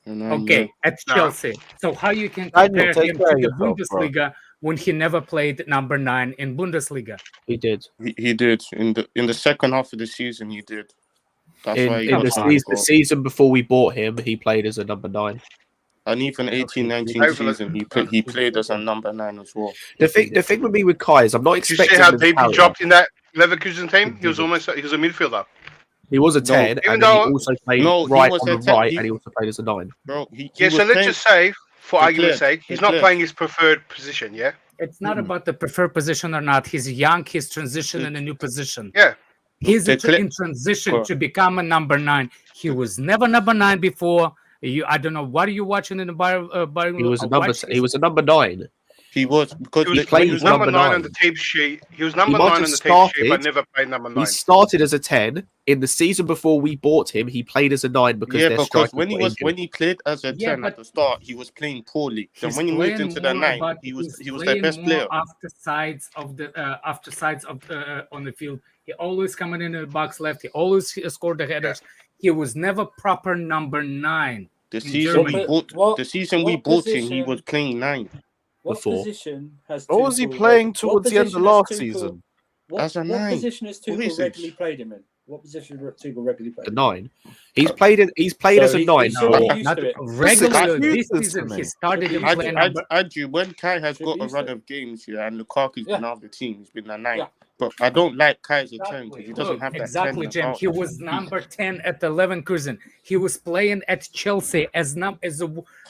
Okay, at Chelsea. So how you can Daniel, compare take him care to of the yourself, bro. Bundesliga when he never played number 9 in Bundesliga? He did. He did in the second half of the season. He did. That's why he In got the season before we bought him, he played as a number 9. And even 18-19 season, he played as a number 9 as well. The thing with me with Kai is I'm not Did you expecting see how him to deep he carry dropped us. in that Leverkusen team? He was a midfielder. He was a 10, even and then though- he also played No, he right was on a the 10, right, he- and he also played as a 9. Bro, he Yeah, was so let's playing- just say, for argument's sake, he's not Declared. playing his preferred position. Yeah. It's not about the preferred position or not. He's young. He's transition in a new position. Yeah. He's in Declared. transition to become a number 9. He was never number 9 before. I don't know what are you watching in the bar. He was a number. He was a number 9. He was because He was, played he was number number 9 on nine. the tape sheet. He was number He might 9 on have the tape sheet, but started- never played number 9. He started as a 10 in the season before we bought him. He played as a 9 because yeah, their because strikers when he got was injured. when he played as a 10 but at the start, he was playing poorly. Then He's when he moved playing into the more, 9, but he was he's their best playing more player. after sides of on the field. He always coming in the box left. He always scored the headers. He was never proper number 9. The in season we Germany. bought, the season we what bought him, he position- was playing 9. What Before. position has What was he Tuchel playing what towards the end of position has last Tuchel- season? As a What 9. position has What is Tuchel this? regularly played him in? What position Tuchel regularly played? The him? 9. He's played as a he's 9 sort for. of used Not to it. regular. This excuses season to he me. started him Should playing be- number. Andrew, when Kai has Should got be a used run to it. of games, and Lukaku's Yeah. been out of the team, he's been a 9. Yeah. But I don't like Kai as a 10 because he doesn't Look, have that exactly, 10 Jim. about He him. was number 10 at the Leverkusen. He was playing at Chelsea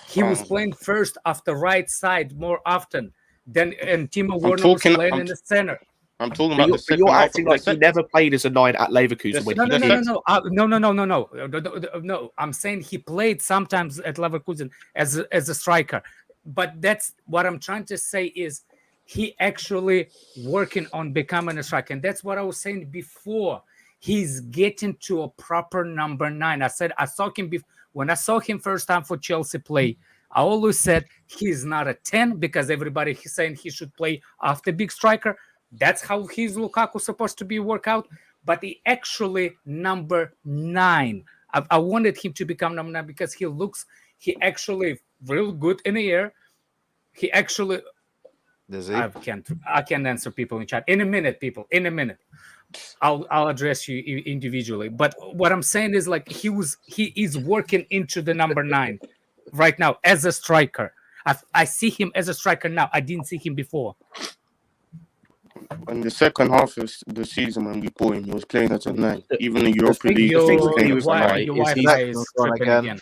he was playing first off the right side more often than and Timo Werner was talking- playing I'm in the center. I'm talking But about you're, the second you're half acting of like he never played as a 9 at Leverkusen when No, he no, did. no, no. I'm saying he played sometimes at Leverkusen as a striker, but that's what I'm trying to say is he actually working on becoming a striker, and that's what I was saying before. He's getting to a proper number 9. I said I saw him when I saw him first time for Chelsea play. I always said he's not a 10 because everybody is saying he should play after big striker. That's how he's Lukaku supposed to be work out. But he actually number 9. I wanted him to become number 9 because he actually real good in the air. He actually Does he? I can't answer people in chat in a minute, people in a minute. I'll address you individually. But what I'm saying is like he is working into the number 9 right now as a striker. I see him as a striker now. I didn't see him before. In the second half of the season when we bought him, he was playing as a 9. Even in The Europa thing- League, the thing he was with playing you as is a 9. Kai Your is Wi-Fi he's- is tripping again.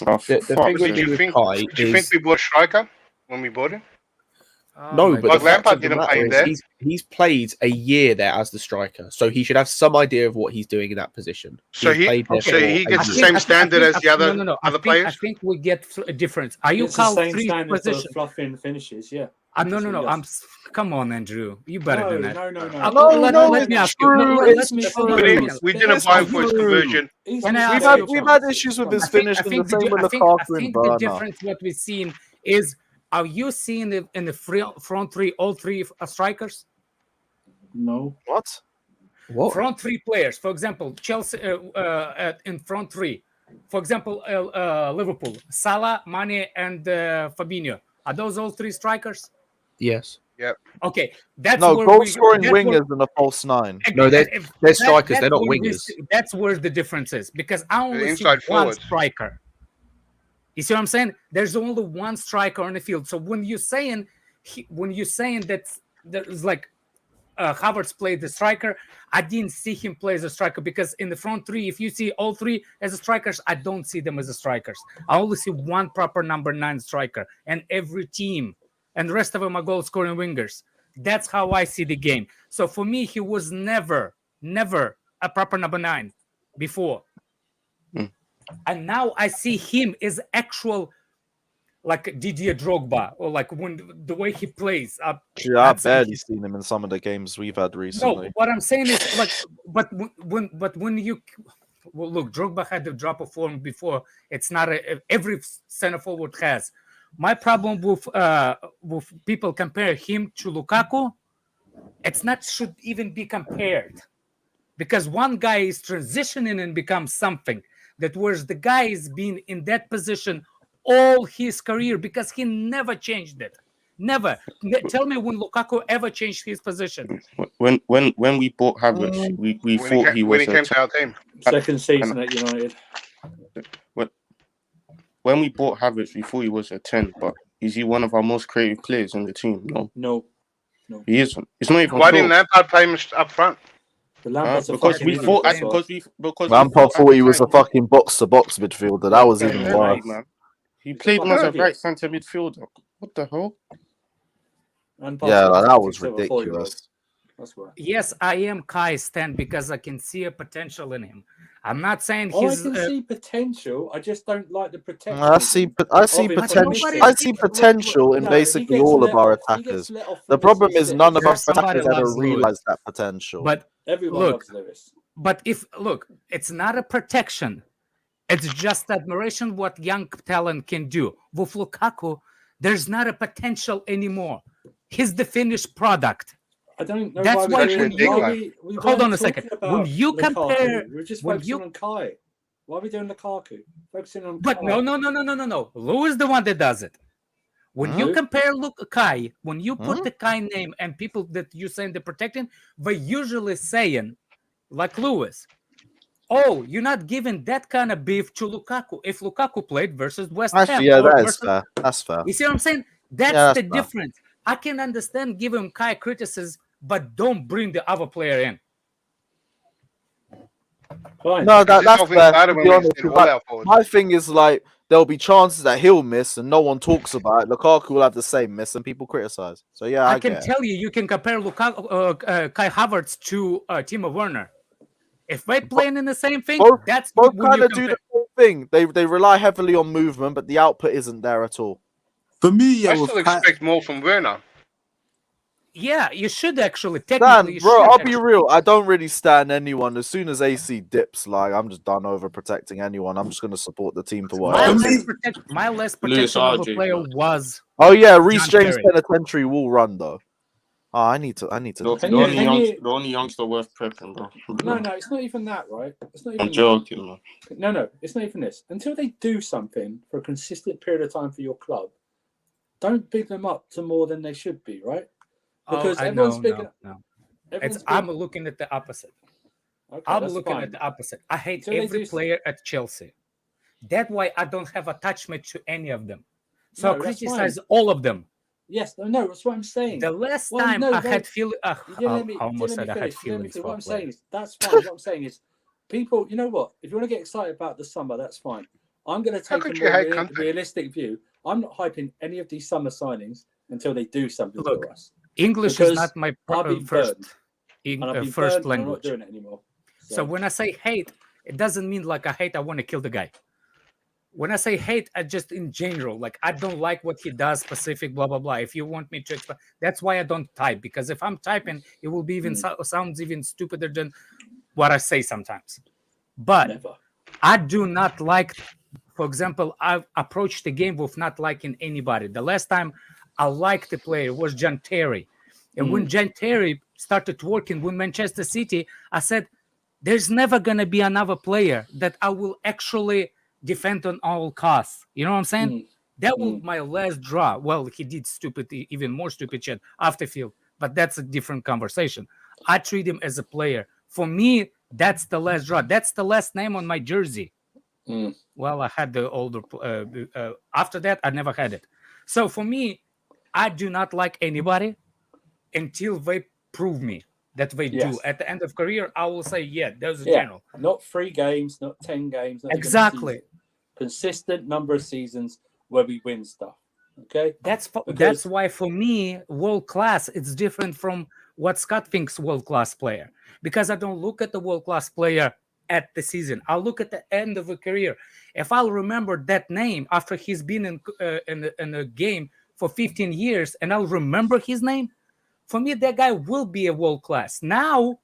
Oh, The fuck. thing with Did me you with think? Kai Did you think is we bought striker when we bought him? Oh no, my but Like the fact Lampard of the didn't play matter him is there. he's played a year there as the striker, so he should have some idea of what he's doing in that position. So He's he played there so for he a gets the year. same standard as the other No. other I players. think we get a difference. Are you It's the call same 3 standard for position? fluffing finishes, yeah. No. Come on, Andrew. You better than that. No. Let me ask you. We didn't buy him for his conversion. Can I ask you? We've had issues with his finish, and the same with Lukaku and the Werner. difference what we've seen is, are you seeing in the front 3 all 3 strikers? No. What? Front 3 players, for example, Chelsea in front 3. For example, Liverpool, Salah, Mane, and Fabinho. Are those all 3 strikers? Yes. Yep. Okay, that's No, where goal scoring that's where- wingers and a false 9. No, they're strikers. that's They're not where wingers. That's where the difference is, because I only see inside one forwards. striker. You see what I'm saying? There's only one striker on the field. So when you're saying that there's like Havertz played the striker, I didn't see him play as a striker, because in the front 3, if you see all 3 as strikers, I don't see them as strikers. I only see one proper number 9 striker, and every team, and the rest of them are goal scoring wingers. That's how I see the game. So for me, he was never a proper number 9 before. And now I see him as actual, like Didier Drogba, or like when the way he plays. Yeah, I've barely seen him in some of the games we've had recently. No, what I'm saying is like, but when you look, Drogba had the drop of form before. It's not every center forward has. My problem with people compare him to Lukaku, it's not should even be compared, because one guy is transitioning and becomes something that whereas the guy is been in that position all his career, because he never changed it. Never. Tell me when Lukaku ever changed his position. When we bought Havertz, we thought he was when he came to our team. Second season at United. When we bought Havertz, we thought he was a 10, but is he one of our most creative players in the team? No. He isn't. It's not even. Why didn't Lampard play him up front? Because we thought Lampard thought he was a fucking box-to-box midfielder. That was even worse. Man. He played him as a right centre midfielder. What the hell? Yeah, that was ridiculous. That's why. Yes, I am Kai Stan, because I can see a potential in him. I'm not saying I he's. can see potential. I just don't like the protection. I see potential in basically all of our attackers. The problem is none of our attackers ever realized that potential. But everyone look, loves Lewis. But it's not a protection. It's just admiration what young talent can do. With Lukaku, there's not a potential anymore. He's the finished product. I don't know. That's why when we hold on a second. When you Lukaku. compare, we're just focusing on Kai. Why are we doing Lukaku? Focusing on. But Kai. no. Lou is the one that does it. When you compare Kai, when you put the Kai name and people that you saying they're protecting, they're usually saying, like Lewis, oh, you're not giving that kind of beef to Lukaku. If Lukaku played versus West Ham, yeah, that is fair. That's fair. You see what I'm saying? That's the difference. I can understand giving Kai criticism, but don't bring the other player in. Fine. No, that's fair. To be honest, my thing is like there'll be chances that he'll miss and no one talks about it. Lukaku will have the same miss and people criticize. So yeah, I can tell you can compare Lukaku, Kai Havertz to Timo Werner. If they're playing in the same thing, that's both kind of do the same thing. They rely heavily on movement, but the output isn't there at all. For me, I still expect more from Werner. Yeah, you should actually. Technically, I'll be real. I don't really stand anyone. As soon as AC dips, like I'm just done over protecting anyone. I'm just going to support the team for what. My last protection of a player was. Oh yeah, Reece James penitentiary will run though. Oh, I need to. The only youngster worth prepping, bro. No, it's not even that, right? It's not even. I'm joking, man. No, it's not even this. Until they do something for a consistent period of time for your club, don't big them up to more than they should be, right? Because everyone's big. I'm looking at the opposite. Okay, I'm that's looking fine. at the opposite. I hate Until they every do player at Chelsea. That's why I don't have attachment to any of them. So I No, that's criticize fine. all of them. Yes, no, that's what I'm saying. The last Well, time no, I no, had feelings, You didn't let me, I almost said I had finish. You didn't let me feelings finish. for What a I'm player. saying is, that's fine. What I'm saying is, people, you know what? If you want to get excited about the summer, that's fine. I'm going to How take a could you more hate Conte? realistic view. I'm not hyping any of these summer signings until they do something Look, for us. English Because is not my I've been first burned. And I've been first burned, and I'm not language. doing it anymore. So when I say hate, it doesn't mean like I hate, I want to kill the guy. When I say hate, I just in general, like I don't like what he does, specific, blah, blah, blah. If you want me to explain, that's why I don't type, because if I'm typing, it will be even sounds even stupider than what I say sometimes. But Never. I do not like, for example, I've approached the game with not liking anybody. The last time I liked a player was John Terry. And when John Terry started working with Manchester City, I said, there's never going to be another player that I will actually defend on all costs. You know what I'm saying? That was my last draw. Well, he did even more stupid shit after field, but that's a different conversation. I treat him as a player. For me, that's the last draw. That's the last name on my jersey. Well, I had the older. After that, I never had it. So for me, I do not like anybody until they prove me that they do. At the end of career, I will say, yeah, there's a general. Not 3 games, not 10 games. Not Exactly. Consistent number of seasons where we win stuff. Okay? That's why for me, world class, it's different from what Scott thinks world class player. Because I don't look at the world class player at the season. I'll look at the end of a career. If I'll remember that name after he's been in a game for 15 years and I'll remember his name, for me, that guy will be a world class. Now,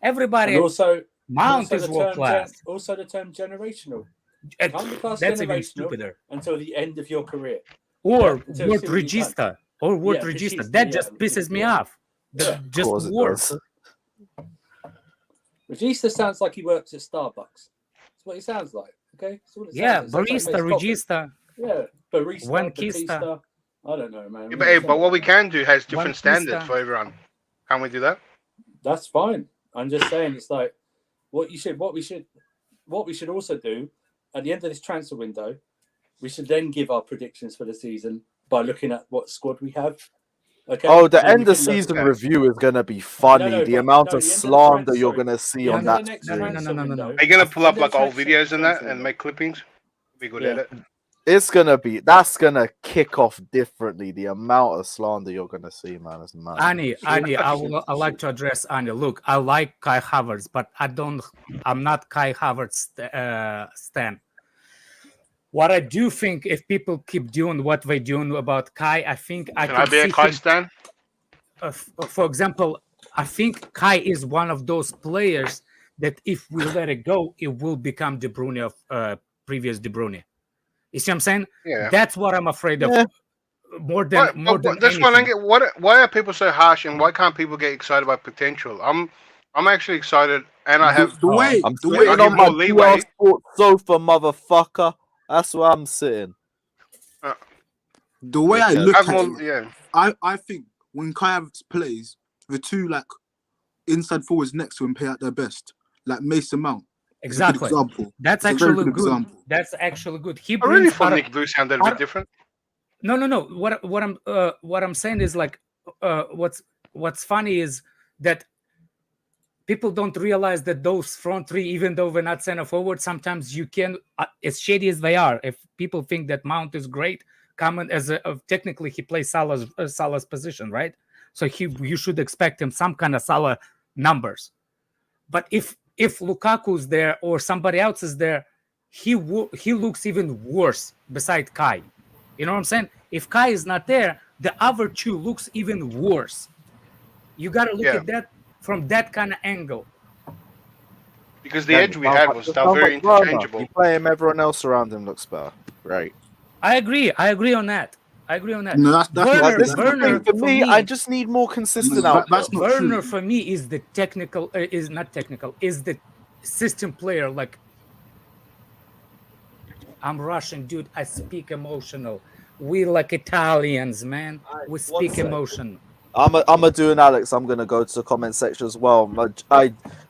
everybody and also Mount is world class. Also, the term generational. That's even stupider. Until the end of your career. Or word regista. Or word regista. That just pisses me off. Just words. Regista sounds like he works at Starbucks. That's what he sounds like. Okay? Barista, regista. Yeah, barista, Wanquista. Batista. I don't know, man. But what we can do has different standards for everyone. Can we do that? That's fine. I'm just saying, it's like what we should also do at the end of this transfer window. We should then give our predictions for the season by looking at what squad we have. Okay. Oh, the end of season review is gonna be funny. The amount of slander you're gonna see on that. No. Are you gonna pull up like old videos and that and make clippings? Be good at it. That's gonna kick off differently. The amount of slander you're gonna see, man, is mad. Annie, I like to address Annie. Look, I like Kai Havertz, but I'm not Kai Havertz stan. What I do think, if people keep doing what they're doing about Kai, I think I can be a Kai stan. For example, I think Kai is one of those players that if we let it go, it will become De Bruyne of previous De Bruyne. You see what I'm saying? Yeah. That's what I'm afraid of. More than this one, I get. Why are people so harsh, and why can't people get excited about potential? I'm actually excited, and I have. I'm sitting on my leeway. Sports sofa, motherfucker. That's where I'm sitting. The way I look at it, I think when Kai Havertz plays, the two like inside forwards next to him play at their best, like Mason Mount. Exactly. That's actually good. Example. That's actually good. I really thought Nick Boo sounded a bit different. No. What I'm saying is like, what's funny is that people don't realize that those front three, even though they're not center forward, sometimes you can, as shady as they are, if people think that Mount is great, Common as technically he plays Salah's position, right? So you should expect him some kind of Salah numbers. But if Lukaku's there or somebody else is there, he looks even worse beside Kai. You know what I'm saying? If Kai is not there, the other two looks even worse. You got to look at that from that kind of angle. Because the edge we had was still very interchangeable. You play him, everyone else around him looks better. Right. I agree on that. No, that's Werner for me, I just need more consistent output. Werner for me is the is the system player. Like, I'm Russian, dude. I speak emotional. We like Italians, man. We speak emotion. I'm a doing Alex. I'm gonna go to the comment section as well.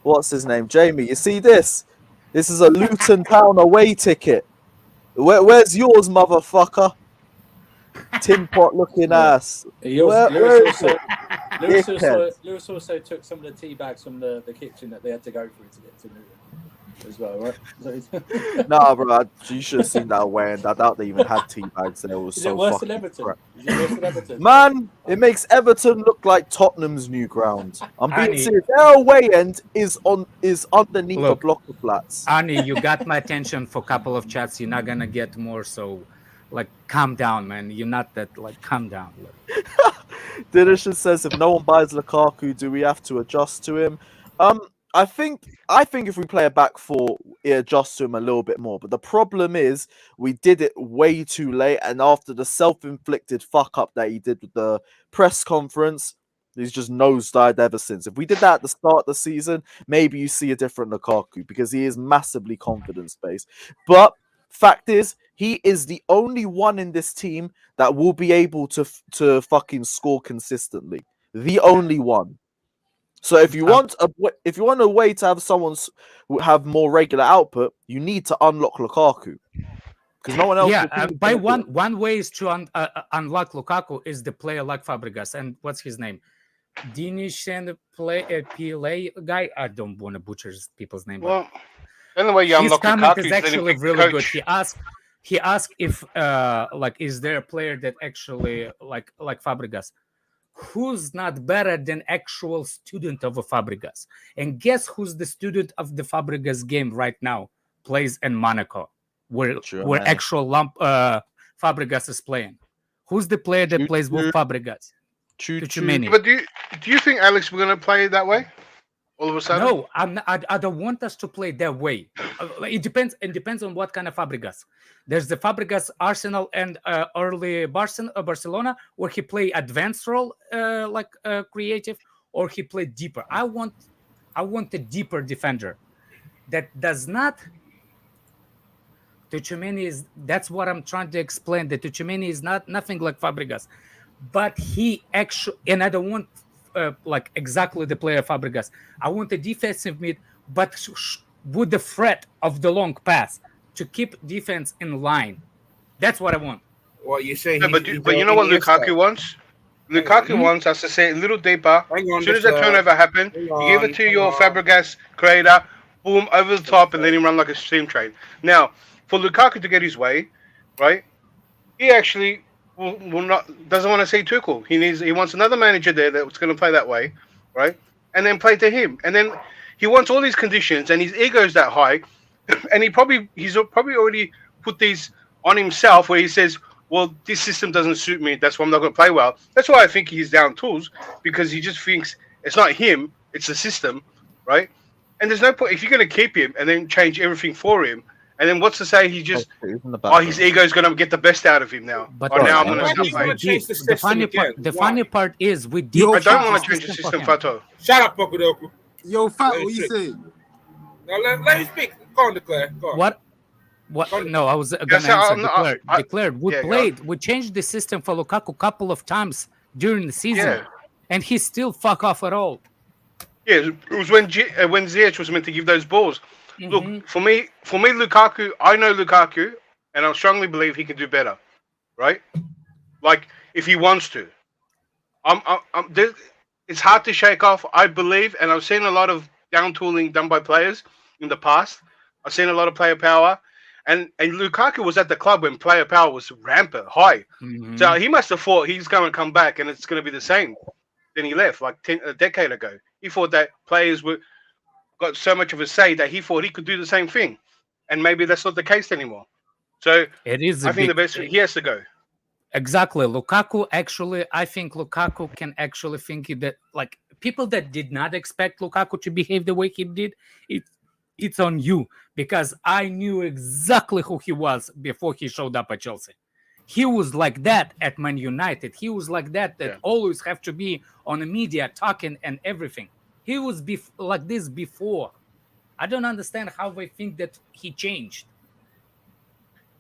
What's his name? Jamie. You see this? This is a Luton Town away ticket. Where's yours, motherfucker? Tin pot looking ass. Lewis Dickhead. also took some of the tea bags from the kitchen that they had to go through to get to Newton as well, right? Nah, bro, you should have seen that away, and I doubt they even had tea bags there. It was Is it so worse fucking than Everton? crap. Is it worse than Everton? Man, it makes Everton look like Tottenham's new ground. I'm being Annie. serious. Their away end is underneath the block of flats. Annie, you got my attention for a couple of chats. You're not gonna get more, so like calm down, man. You're not that like calm down. Dinisha says, if no one buys Lukaku, do we have to adjust to him? I think if we play a back four, it adjusts to him a little bit more. But the problem is we did it way too late, and after the self-inflicted fuck up that he did with the press conference, he's just nosedived ever since. If we did that at the start of the season, maybe you see a different Lukaku, because he is massively confidence-based. But fact is, he is the only one in this team that will be able to fucking score consistently. The only one. So if you want a way to have someone have more regular output, you need to unlock Lukaku, because no one else. Yeah, by one way is to unlock Lukaku is the player like Fabregas, and what's his name, Dinish and PLA guy. I don't want to butcher people's name. Well, anyway, you unlock his comment Lukaku, is actually really good. He asked if like is there a player that actually like Fabregas, who's not better than actual student of a Fabregas? And guess who's the student of the Fabregas game right now? Plays in Monaco, where actual Fabregas is playing. Who's the player that plays with Fabregas? Tchouaméni. But do you think, Alex, we're going to play that way? All of a sudden? No, I don't want us to play that way. It depends on what kind of Fabregas. There's the Fabregas Arsenal and early Barcelona, where he play advanced role like creative, or he play deeper. I want a deeper defender that does not. Tchouaméni is. That's what I'm trying to explain. That Tchouaméni is nothing like Fabregas, but he actually, and I don't want. Like exactly the player Fabregas. I want a defensive mid, but with the threat of the long pass to keep defense in line. That's what I want. Well, you say, but you know what Lukaku wants? Lukaku wants us to say a little deeper. As soon as that turnover happened, you give it to your Fabregas creator, boom, over the top, and let him run like a steam train. Now, for Lukaku to get his way, right? He actually doesn't want to say Tuchel. He wants another manager there that's going to play that way, right? And then play to him. And then he wants all these conditions, and his ego's that high, and he's probably already put these on himself, where he says, "Well, this system doesn't suit me. That's why I'm not going to play well." That's why I think he's down tools, because he just thinks it's not him, it's the system, right? And there's no point if you're going to keep him and then change everything for him. And then what's to say he just his ego's going to get the best out of him now? But now I'm going to change the system. The funny part is we did. I don't want to change the system, Fato. Shut up, Pokudoku. Yo, Fat, what you saying? Now let me speak. Go on, Declare. Go on. What? No, I was going to answer. Declared. We changed the system for Lukaku a couple of times during the season, and he still fuck off at all. Yeah, it was when Ziyech was meant to give those balls. Look, for me, Lukaku, I know Lukaku, and I strongly believe he can do better, right? Like, if he wants to. It's hard to shake off, I believe, and I've seen a lot of down-tooling done by players in the past. I've seen a lot of player power, and Lukaku was at the club when player power was rampant, high. So he must have thought he's going to come back, and it's going to be the same. Then he left, like a decade ago. He thought that players got so much of a say that he thought he could do the same thing, and maybe that's not the case anymore. So it is. I think the best he has to go. Exactly, Lukaku. Actually, I think Lukaku can actually think that like people that did not expect Lukaku to behave the way he did, it's on you, because I knew exactly who he was before he showed up at Chelsea. He was like that at Man United. He was like that always have to be on the media talking and everything. He was like this before. I don't understand how they think that he changed.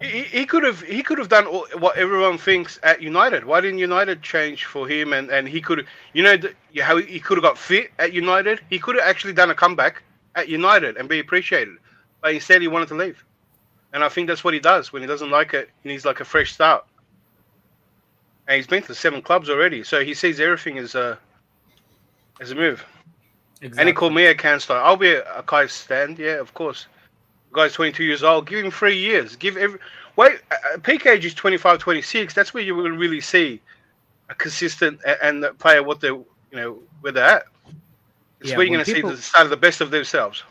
He could have done what everyone thinks at United. Why didn't United change for him? And he could, how he could have got fit at United. He could have actually done a comeback at United and be appreciated. But instead, he wanted to leave. And I think that's what he does when he doesn't like it. He needs like a fresh start. And he's been to 7 clubs already, so he sees everything as a move. Exactly. And he called me a can star. I'll be a Kai stand, yeah, of course. The guy's 22 years old. Give him 3 years. Peak age is 25, 26. That's where you will really see a consistent and the player where they're at. It's where you're going to see the start of the best of themselves.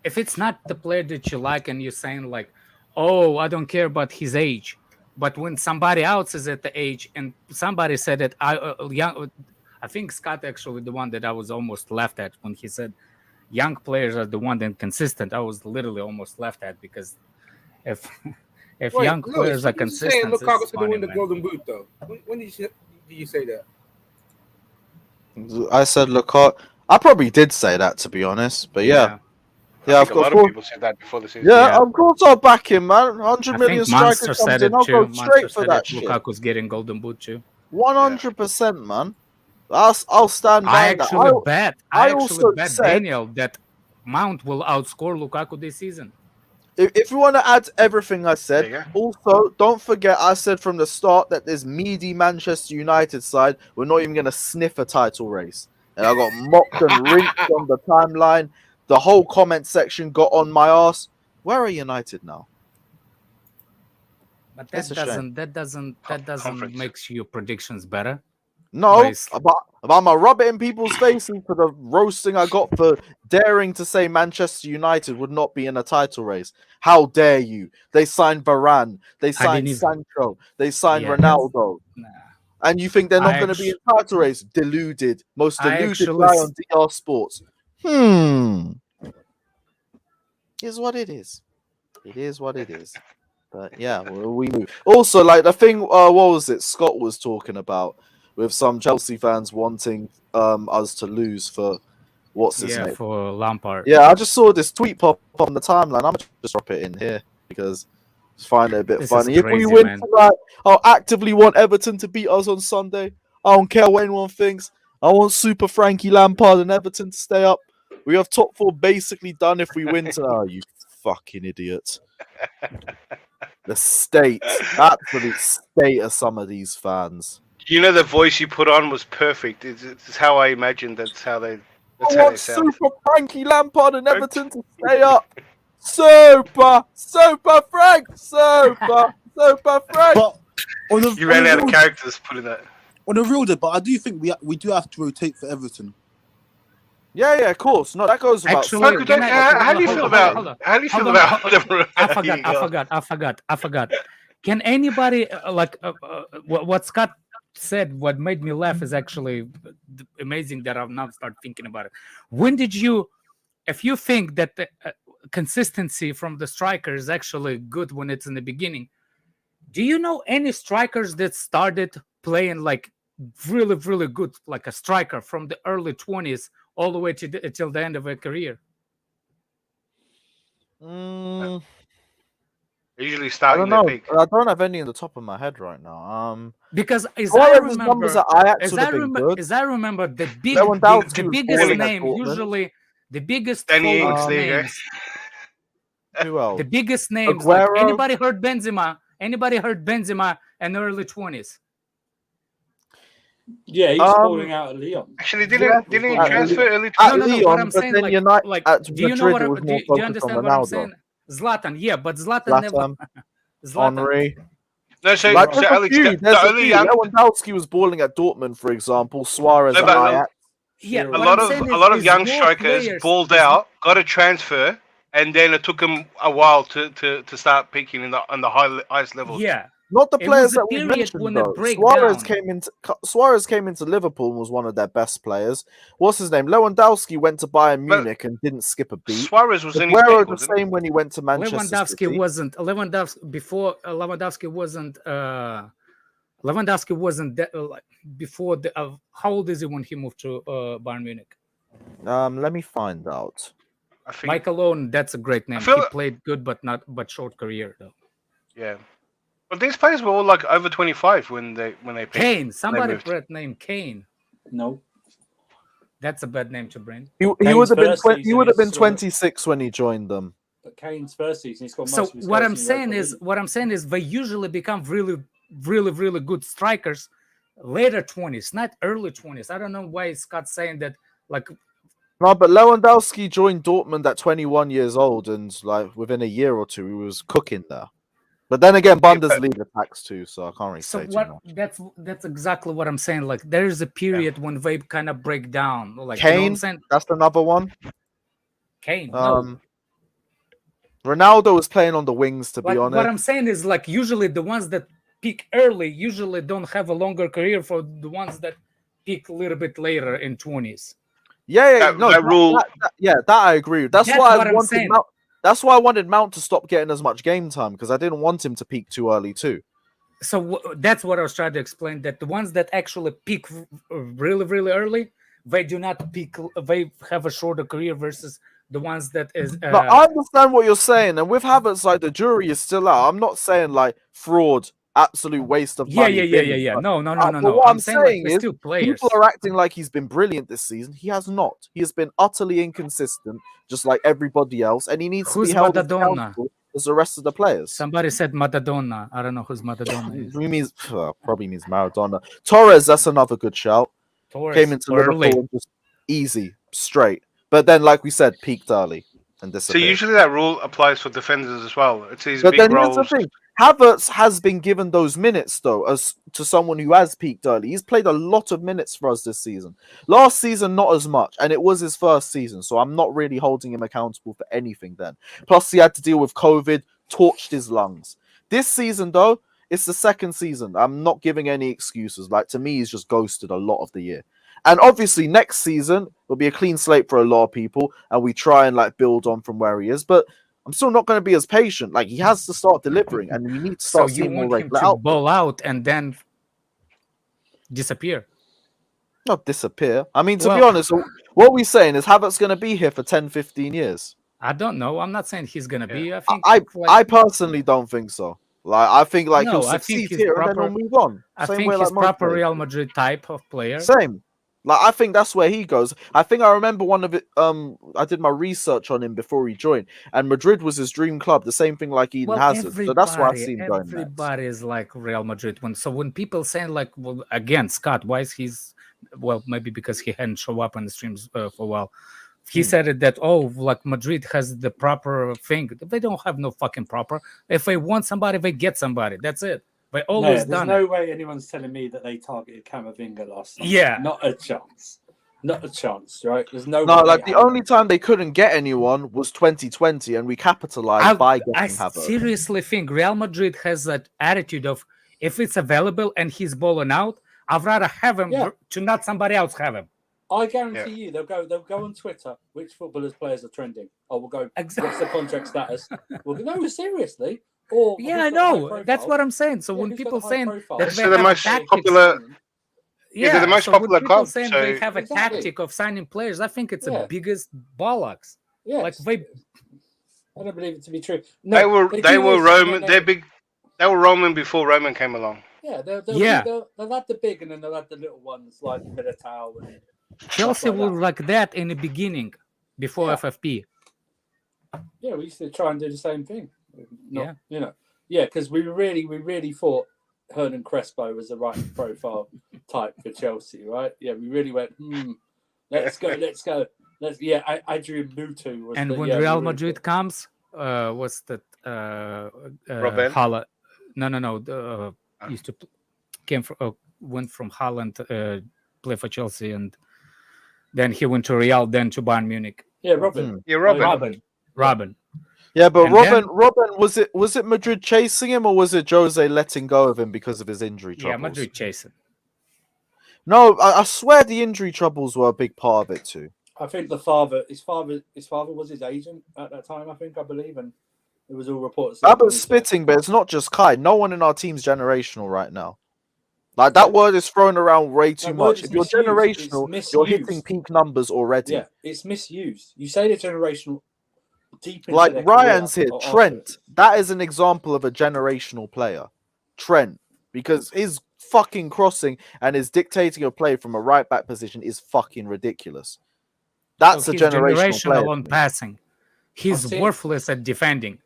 If it's not the player that you like and you're saying like, oh, I don't care about his age, but when somebody else is at the age and somebody said that I think Scott actually the one that I was almost laughed at when he said young players are the one that consistent. I was literally almost laughed at because if young players are consistent, Lukaku's going to win the Golden Boot though. When did you say that? I said Lukaku. I probably did say that, to be honest, but yeah. Yeah, of course. A lot of people said that before the season. Yeah, of course I'll back him, man. 100 million striker comes in, I'll go straight for that shit. Lukaku's getting Golden Boot too. 100%, man. I'll stand by that. I actually bet Daniel that Mount will outscore Lukaku this season. If you want to add everything I said, also don't forget I said from the start that this meaty Manchester United side we're not even going to sniff a title race, and I got mocked and rinsed on the timeline. The whole comment section got on my ass. Where are United now? But that doesn't make your predictions better. No, about my rub it in people's faces for the roasting I got for daring to say Manchester United would not be in a title race. How dare you? They signed Varane, they signed Sancho, they signed Ronaldo. Nah. And you think they're not going to be in a title race? Deluded. Most deluded guy on DR Sports. Is what it is. It is what it is. But yeah, we move. Also, like the thing, what was it? Scott was talking about with some Chelsea fans wanting us to lose for what's his name? For Lampard. Yeah, I just saw this tweet pop on the timeline. I'm gonna just drop it in here because I find it a bit funny. If we win tonight, I'll actively want Everton to beat us on Sunday. I don't care what anyone thinks. I want Super Frankie Lampard and Everton to stay up. We have top 4 basically done if we win tonight. You fucking idiots. The absolute state of some of these fans. The voice you put on was perfect. It's how I imagined that's how they sound. Super Frankie Lampard and Everton to stay up. Super Frank. Super Frank. But you ran out of characters putting that. On the real, but I do think we do have to rotate for Everton. Yeah, of course. No, that goes about. Actually, how do you feel about? I forgot. Can anybody what Scott said? What made me laugh is actually amazing that I've now started thinking about it. When did you, if you think that the consistency from the striker is actually good when it's in the beginning, do you know any strikers that started playing like really, really good, like a striker from the early 20s? All the way till the end of her career. They usually start. I don't know. I don't have any in the top of my head right now. Because as I remember, the biggest name, usually the biggest names. Who else? The biggest names. Like anybody heard Benzema? Anybody heard Benzema in the early 20s? Yeah, he's falling out at Lyon. Actually, didn't he transfer early? No. What I'm saying, do you know what? Do you understand what I'm saying? Zlatan, yeah, but Zlatan never. Henry. No, so Alex, Lewandowski was balling at Dortmund, for example. Suarez at Ajax. Yeah, a lot of young strikers balled out, got a transfer, and then it took them a while to start peaking on the highest levels. Yeah. Not the players that we mentioned, though. Suarez came into Liverpool and was one of their best players. What's his name? Lewandowski went to Bayern Munich and didn't skip a beat. Suarez was in the same when he went to Manchester City. Lewandowski wasn't before how old is he when he moved to Bayern Munich? Let me find out. I think Michael Owen, that's a great name. feel- He played good, but short career though. Yeah, but these players were all like over 25 when they picked. Kane, somebody moved. brought name Kane. No. That's a bad name to bring. He would have been he would have been 26 when he joined them. But Kane's first season, he's got most So of his what goals I'm in the saying Europa is they usually become really good strikers later 20s, not early 20s. I don't know why Scott's saying that. Like, No, but Lewandowski joined Dortmund at 21 years old, and like within a year or two, he was cooking there. But then again, Bundesliga tax too, so I can't really say too much. That's exactly what I'm saying. Like, there is a period when they kind of break down. Like, Kane, you know what I'm saying? that's another one. Kane, no. Ronaldo was playing on the wings, to be honest. What I'm saying is, like, usually the ones that peak early usually don't have a longer career for the ones that peak a little bit later in 20s. Yeah, that I agree with. That's why I wanted Mount. That's why I wanted Mount to stop getting as much game time, because I didn't want him to peak too early too. So that's what I was trying to explain. That the ones that actually peak really early, they do not peak. They have a shorter career versus the ones that is. No, I understand what you're saying, and with Havertz, like the jury is still out. I'm not saying like fraud, absolute waste of money. Yeah. No. What I'm saying like, is, still players. people are acting like he's been brilliant this season. He has not. He has been utterly inconsistent, just like everybody else, and he needs to be held accountable as the rest of the players. Somebody said Maradona. I don't know who's Maradona is. He means probably means Maradona. Torres, that's another good shout. Torres, came into Liverpool just easy, straight. But then, like we said, peaked early and disappeared. So usually that rule applies for defenders as well. It's these But big then roles. here's the thing. Havertz has been given those minutes, though, as to someone who has peaked early. He's played a lot of minutes for us this season. Last season, not as much, and it was his first season, so I'm not really holding him accountable for anything then. Plus, he had to deal with COVID, torched his lungs. This season, though, it's the second season. I'm not giving any excuses. Like, to me, he's just ghosted a lot of the year. And obviously, next season will be a clean slate for a lot of people, and we try and like build on from where he is. But I'm still not going to be as patient. Like, he has to start delivering, and we need to start seeing more regular to ball out and then disappear. Not disappear. I mean, to be honest, what we're saying is Havertz going to be here for 10, 15 years. I don't know. I'm not saying he's going to be. I personally don't think so. Like, I think like he'll I think succeed here and then he'll move on. I Same think way, he's like most proper players. Real Madrid type of player. Same. Like, I think that's where he goes. I think I remember one of it. I did my research on him before he joined, and Madrid was his dream club. The same thing like Eden Hazard. So that's why I see him going next. Everybody is like Real Madrid. When people saying like, well, again, Scott, why is he's maybe because he hadn't show up on the streams for a while. He said it that like Madrid has the proper thing. They don't have no fucking proper. If they want somebody, they get somebody. That's it. They always there's no way anyone's telling me that they targeted Camavinga last night. Yeah. Not a chance. Not a chance, right? There's no No, way like the only time they couldn't get anyone was 2020, and we capitalized by getting Havertz. Seriously think Real Madrid has that attitude of if it's available and he's balling out, I'd rather have him to not somebody else have him. I guarantee you they'll go on Twitter which footballers players are trending. We'll go what's the contract status? We'll go, no, seriously. Or I know. That's what I'm saying. So when people saying that they're the most popular, they're the most popular club. Saying they have a tactic of signing players, I think it's the biggest bollocks. Yeah, like I don't believe it to be true. No, they were Roman. They're big. They were Roman before Roman came along. Yeah, they'll have the big and then they'll have the little ones like Militao and Chelsea were like that in the beginning before FFP. Yeah, we used to try and do the same thing. Because we really thought Hernan Crespo was the right profile type for Chelsea, right? Yeah, we really went, let's go. Adrian Mutu was. And when Real Madrid comes, what's that? Holland? No. Used to went from Holland, play for Chelsea, and then he went to Real, then to Bayern Munich. Yeah, Robin. Robin. Yeah, but And Robin, was it Madrid chasing him, or was it Jose letting go of him because of his injury troubles? Yeah, Madrid chasing. No, I swear the injury troubles were a big part of it too. I think his father was his agent at that time. I believe, and it was all reports. Robert's spitting, but it's not just Kai. No one in our team's generational right now. Like, that word is thrown around way too much. If you're generational, you're hitting peak numbers already. Yeah, it's misused. You say they're generational deep into Like their Ryan's career here, or Trent. That is an example of a generational player, Trent, because his fucking crossing and his dictating of play from a right back position is fucking ridiculous. That's So a he's generational player. on passing. He's seen- worthless at defending.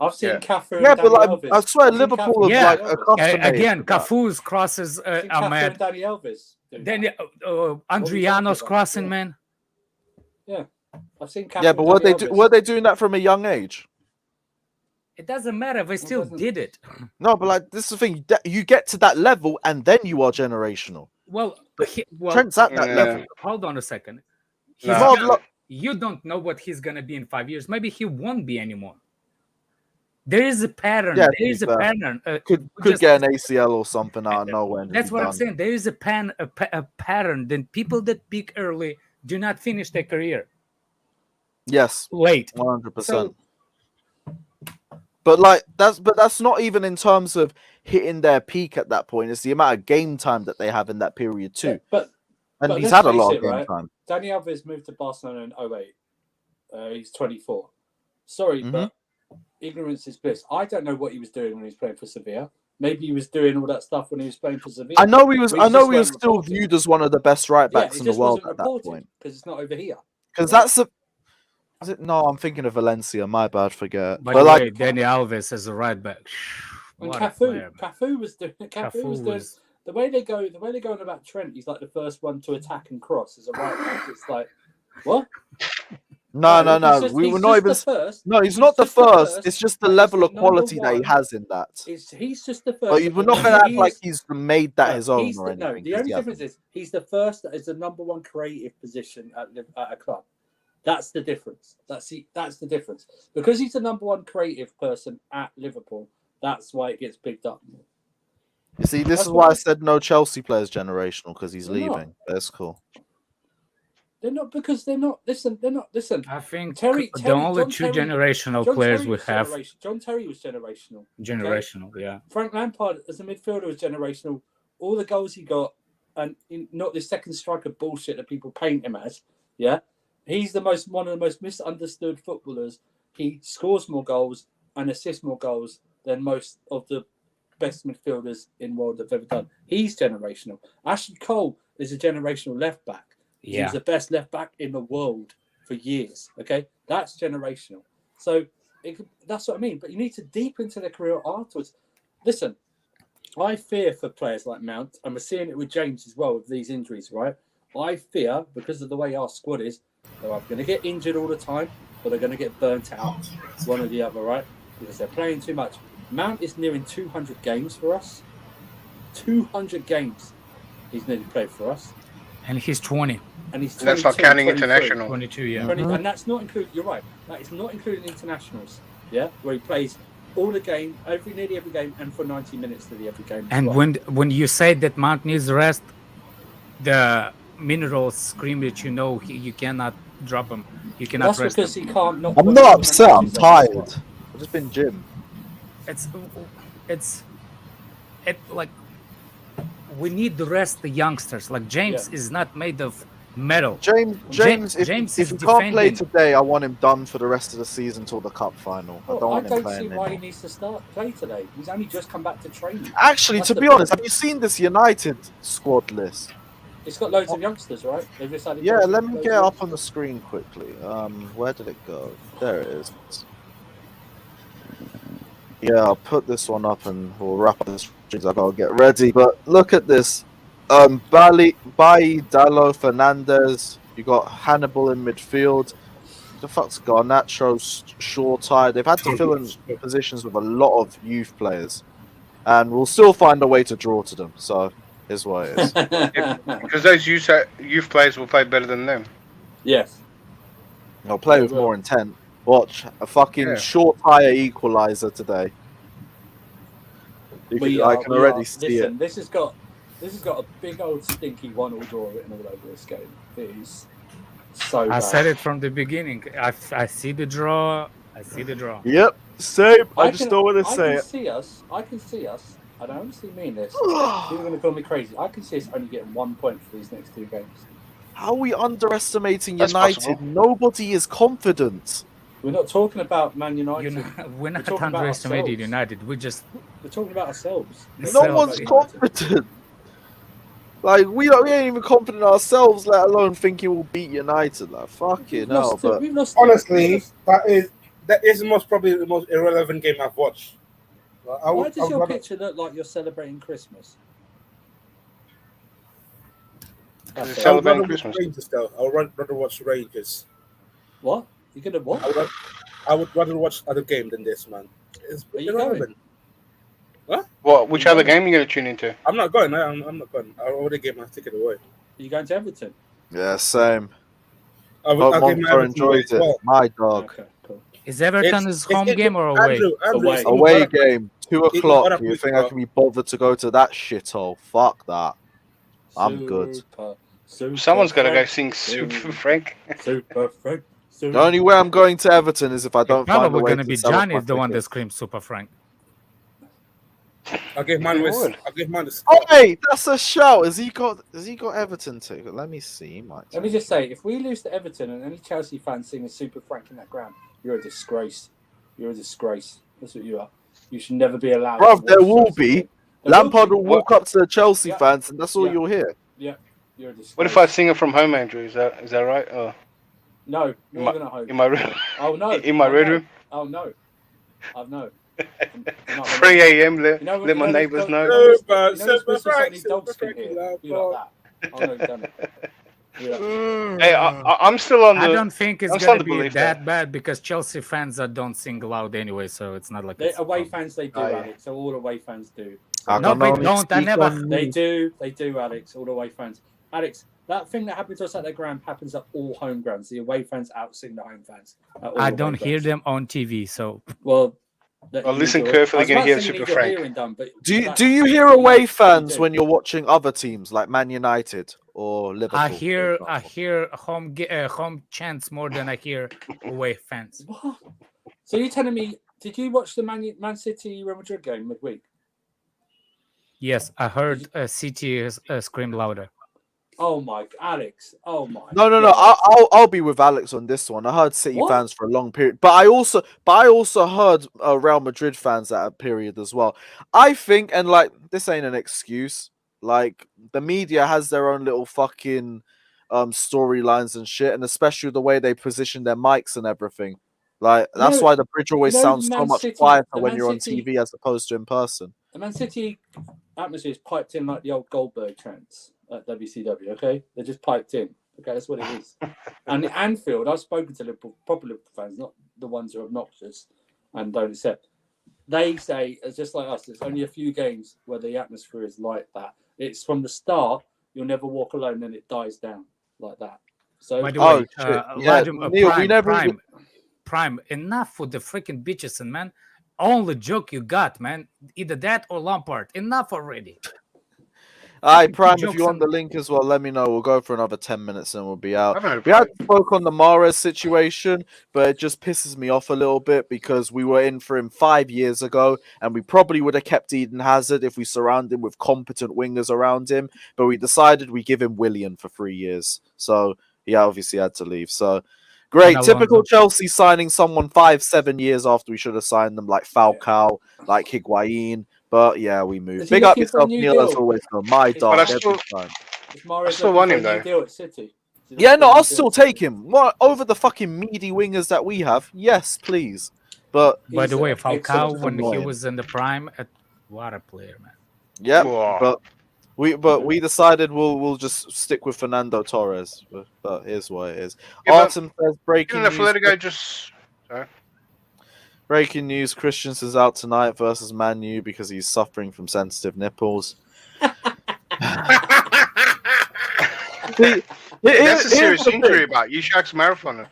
I've seen Yeah. Cafu and Yeah, Danny but like Elvis. I swear, I've seen Liverpool Cafu have Yeah. like and Danny Elvis. accustomed Again, to that. Cafu's crosses I've seen are Cafu mad. and Danny Elvis. do Then that. Andriano's about? crossing, Yeah. man. Yeah, I've seen Cafu Yeah, but and Danny Elvis. were they doing that from a young age? It doesn't matter. They still doesn't- did it. No, but like this is the thing. You get to that level, and then you are generational. Well, Trent's at that Yeah. level. hold on a second. He's Nah. Not gonna- you don't know what he's gonna be in 5 years. Maybe he won't be anymore. There is a pattern. Yeah, there is a fair. pattern. Could just- get an ACL or something out of nowhere. and That's be what I'm done. saying. There is a pattern. Then people that peak early do not finish their career Yes, late. 100%. But that's not even in terms of hitting their peak at that point. It's the amount of game time that they have in that period too. Yeah, but and but he's let's had a face lot it, of game right? time. Danny Alves moved to Barcelona in 08. He's 24. Sorry, but ignorance is bliss. I don't know what he was doing when he was playing for Sevilla. Maybe he was doing all that stuff when he was playing for Sevilla. I know he was. But I know he was just still wasn't reported. viewed as one of the best right Yeah, backs it in the just world wasn't at that reported point. because it's not over here. Because that's a. Is it? No, I'm thinking of Valencia. My bad. Forget. By But the like, way, Danny Alves as a right back. And What a player, man. Cafu was doing. Cafu was doing. The way they go on about Trent, he's like the first one to attack and cross as a right back. It's like, what? no. He's We just were not even. the first. No, he's not the just the first. first, It's just the but he's level the of quality number that he one. has in that. He's just the first. But we're not going to act like he's made that his own he's or the, anything. No, the 'cause only he difference hasn't. is he's the first that is the number one creative position at a club. That's the difference. That's the difference. Because he's the number one creative person at Liverpool, that's why it gets picked up. You see, this That's is why I what- said no Chelsea players generational because he's They're not. leaving. That's cool. They're not because they're not. Listen, they're not. Listen. I think Terry, the only John two Terry- generational John players Terry we was have. John Terry was generational. Generational, yeah. Frank Lampard as a midfielder was generational. All the goals he got, and not this second striker bullshit that people paint him as. Yeah, he's one of the most misunderstood footballers. He scores more goals and assists more goals than most of the best midfielders in the world have ever done. He's generational. Ashley Cole is a generational left back. He Yeah. was the best left back in the world for years. Okay, that's generational. So that's what I mean. But you need to deep into their career afterwards. Listen, I fear for players like Mount, and we're seeing it with James as well with these injuries, right? I fear because of the way our squad is, they're either going to get injured all the time or they're going to get burnt out, one or the other, right? Because they're playing too much. Mount is nearing 200 games for us. 200 games he's nearly played for us. And he's 20. And he's That's not 22, counting 23. international. 22, yeah. 20, and that's not including. You're right. That is not including internationals. Yeah, where he plays all the game, nearly every game, and for 90 minutes to the every game. as And well. when you say that Mount needs rest, the minerals scream that you cannot drop him. You cannot That's rest because him. he can't. Not I'm put not him in upset. the I'm matches. tired. I've just been gym. It's like we need to rest the youngsters. Like James is not made of metal. James, if James he is can't play defending. today, I want him done for the rest of the season till the cup final. I don't Well, I want him don't playing see anymore. why he needs to play today. He's only just come back to training. Actually, That's to the be problem. honest, have you seen this United squad list? It's got loads of youngsters, right? They've decided. Yeah, to let me loads get of up on the screen quickly. Where did it go? There it is. Yeah, I'll put this one up and we'll wrap up this. I gotta get ready. But look at this. Bailly, Dallo, Fernandez. You got Hannibal in midfield. The fuck's Garnacho, Shortide. They've had to fill in positions with a lot of youth players, and we'll still find a way to draw to them. So here's what it is. Because those youth players will play better than them. Yes. I'll play with more intent. Watch a fucking short tire equalizer today. I can already see listen, it. This has got a big old stinky 1-1 draw written all over this game. It is so bad. I said it from the begining. I see the draw. I see the draw. Yep, same. I just don't want to say it. I can see us, and I honestly mean this. People are going to call me crazy. I can see us only getting 1 point for these next two games. How are we underestimating That's United? possible. Nobody is confident. We're not talking about Man United. We're not talking about underestimating ourselves. United. We're just We're talking about ourselves. No one's confident. Like we ain't even confident ourselves, let alone thinking we'll beat United. Like fucking hell. But honestly, that is probably the most irrelevant game I've watched. Why does your picture look like you're celebrating Christmas? Celebrating Christmas. Rangers, though. I would rather watch Rangers. What? You're gonna what? I would rather watch other game than this, man. It's irrelevant. What? Which other game are you going to tune into? I'm not going. I'm not going. I already gave my ticket away. Are you going to Everton? yeah, same. I'll give my Monster Everton enjoyed away it. as well. My dog. Okay, cool. Is Everton his home game or away? Andrew, Away game, 2 It's o'clock. Arab You week, think I bro. can be bothered to go to that shithole? Fuck that. I'm good. Someone's got to go sing Super Frank. Super Frank. The only way I'm going to Everton is if I don't find a Probably way going to to be sell off Johnny my is the one that ticket. screams Super Frank. I gave mine this. Oh, hey, that's a shout. Has he got Everton ticket? Let me see. Let me just say, if we lose to Everton and any Chelsea fans singing Super Frank in that ground, you're a disgrace. You're a disgrace. That's what you are. You should never be allowed. Bro, to there watch will Chelsea. be. Lampard will walk up to the Chelsea Yeah. fans, and that's all Yeah. you'll hear. Yeah, you're a disgrace. What if I sing it from home, Andrew? Is that right? Oh. No, not even at home. In my room. Oh no. In my red room. Oh no. Oh no. 3 a.m. Let my neighbours know. Dogs can hear. You like that. Oh no, you've done it. Hey, I'm still on the. I don't think it's I'm going to still on the be belief that bad because Chelsea fans don't sing loud anyway, so it's not like They, it's away fans, they do, Oh, yeah. Alex. So all away fans do. No, they don't. I never. They do, Alex. All away fans. Alex, that thing that happens to us at the ground happens at all home grounds. The away fans out-sing the home fans. I don't hear them on TV, so. Well, I'll listen carefully. Going to hear Super Frank. Do you hear away fans when you're watching other teams like Man United or Liverpool? I hear home chants more than I hear away fans. What? So you're telling me? Did you watch the Man City Real Madrid game midweek? Yes, I heard City scream louder. Oh my, Alex! Oh my. No. I'll be with Alex on this one. I heard City What? fans for a long period, but I also heard Real Madrid fans at a period as well. I think, and like this ain't an excuse. Like the media has their own little fucking storylines and shit, and especially the way they position their mics and everything. Like that's why the bridge always sounds so much quieter when you're on TV as opposed to in person. The Man City atmosphere is piped in like the old Goldberg chants at WCW. Okay, they're just piped in. Okay, that's what it is. And the Anfield, I've spoken to proper Liverpool fans, not the ones who are obnoxious and don't accept. They say it's just like us. There's only a few games where the atmosphere is like that. It's from the start. You'll never walk alone, then it dies down like that. So, By the way, Neil, Prime, enough with the freaking bitches, and man, only joke you got, man. Either that or Lampard. Enough already. All right, Prime, if you want the link as well, let me know. We'll go for another 10 minutes and we'll be out. We had spoke on the Mahrez situation, but it just pisses me off a little bit because we were in for him 5 years ago, and we probably would have kept Eden Hazard if we surround him with competent wingers around him, but we decided we give him Willian for 3 years. So he obviously had to leave. So great. Typical Chelsea signing someone 5-7 years after we should have signed them, like Falcao, like Higuain. But yeah, we moved. Big up yourself, Neil, as always. Though. My dog, every time. I still want him though. Deal at City. Yeah, no, I'll still take him. What over the fucking meaty wingers that we have? Yes, please. But by the way, Falcao when he was in the prime, what a player, man. Yeah, but we decided we'll just stick with Fernando Torres. But here's what it is. Artem says breaking news. Breaking news: Christensen's out tonight versus Man U because he's suffering from sensitive nipples. That's a serious injury about Ishak's marathoner.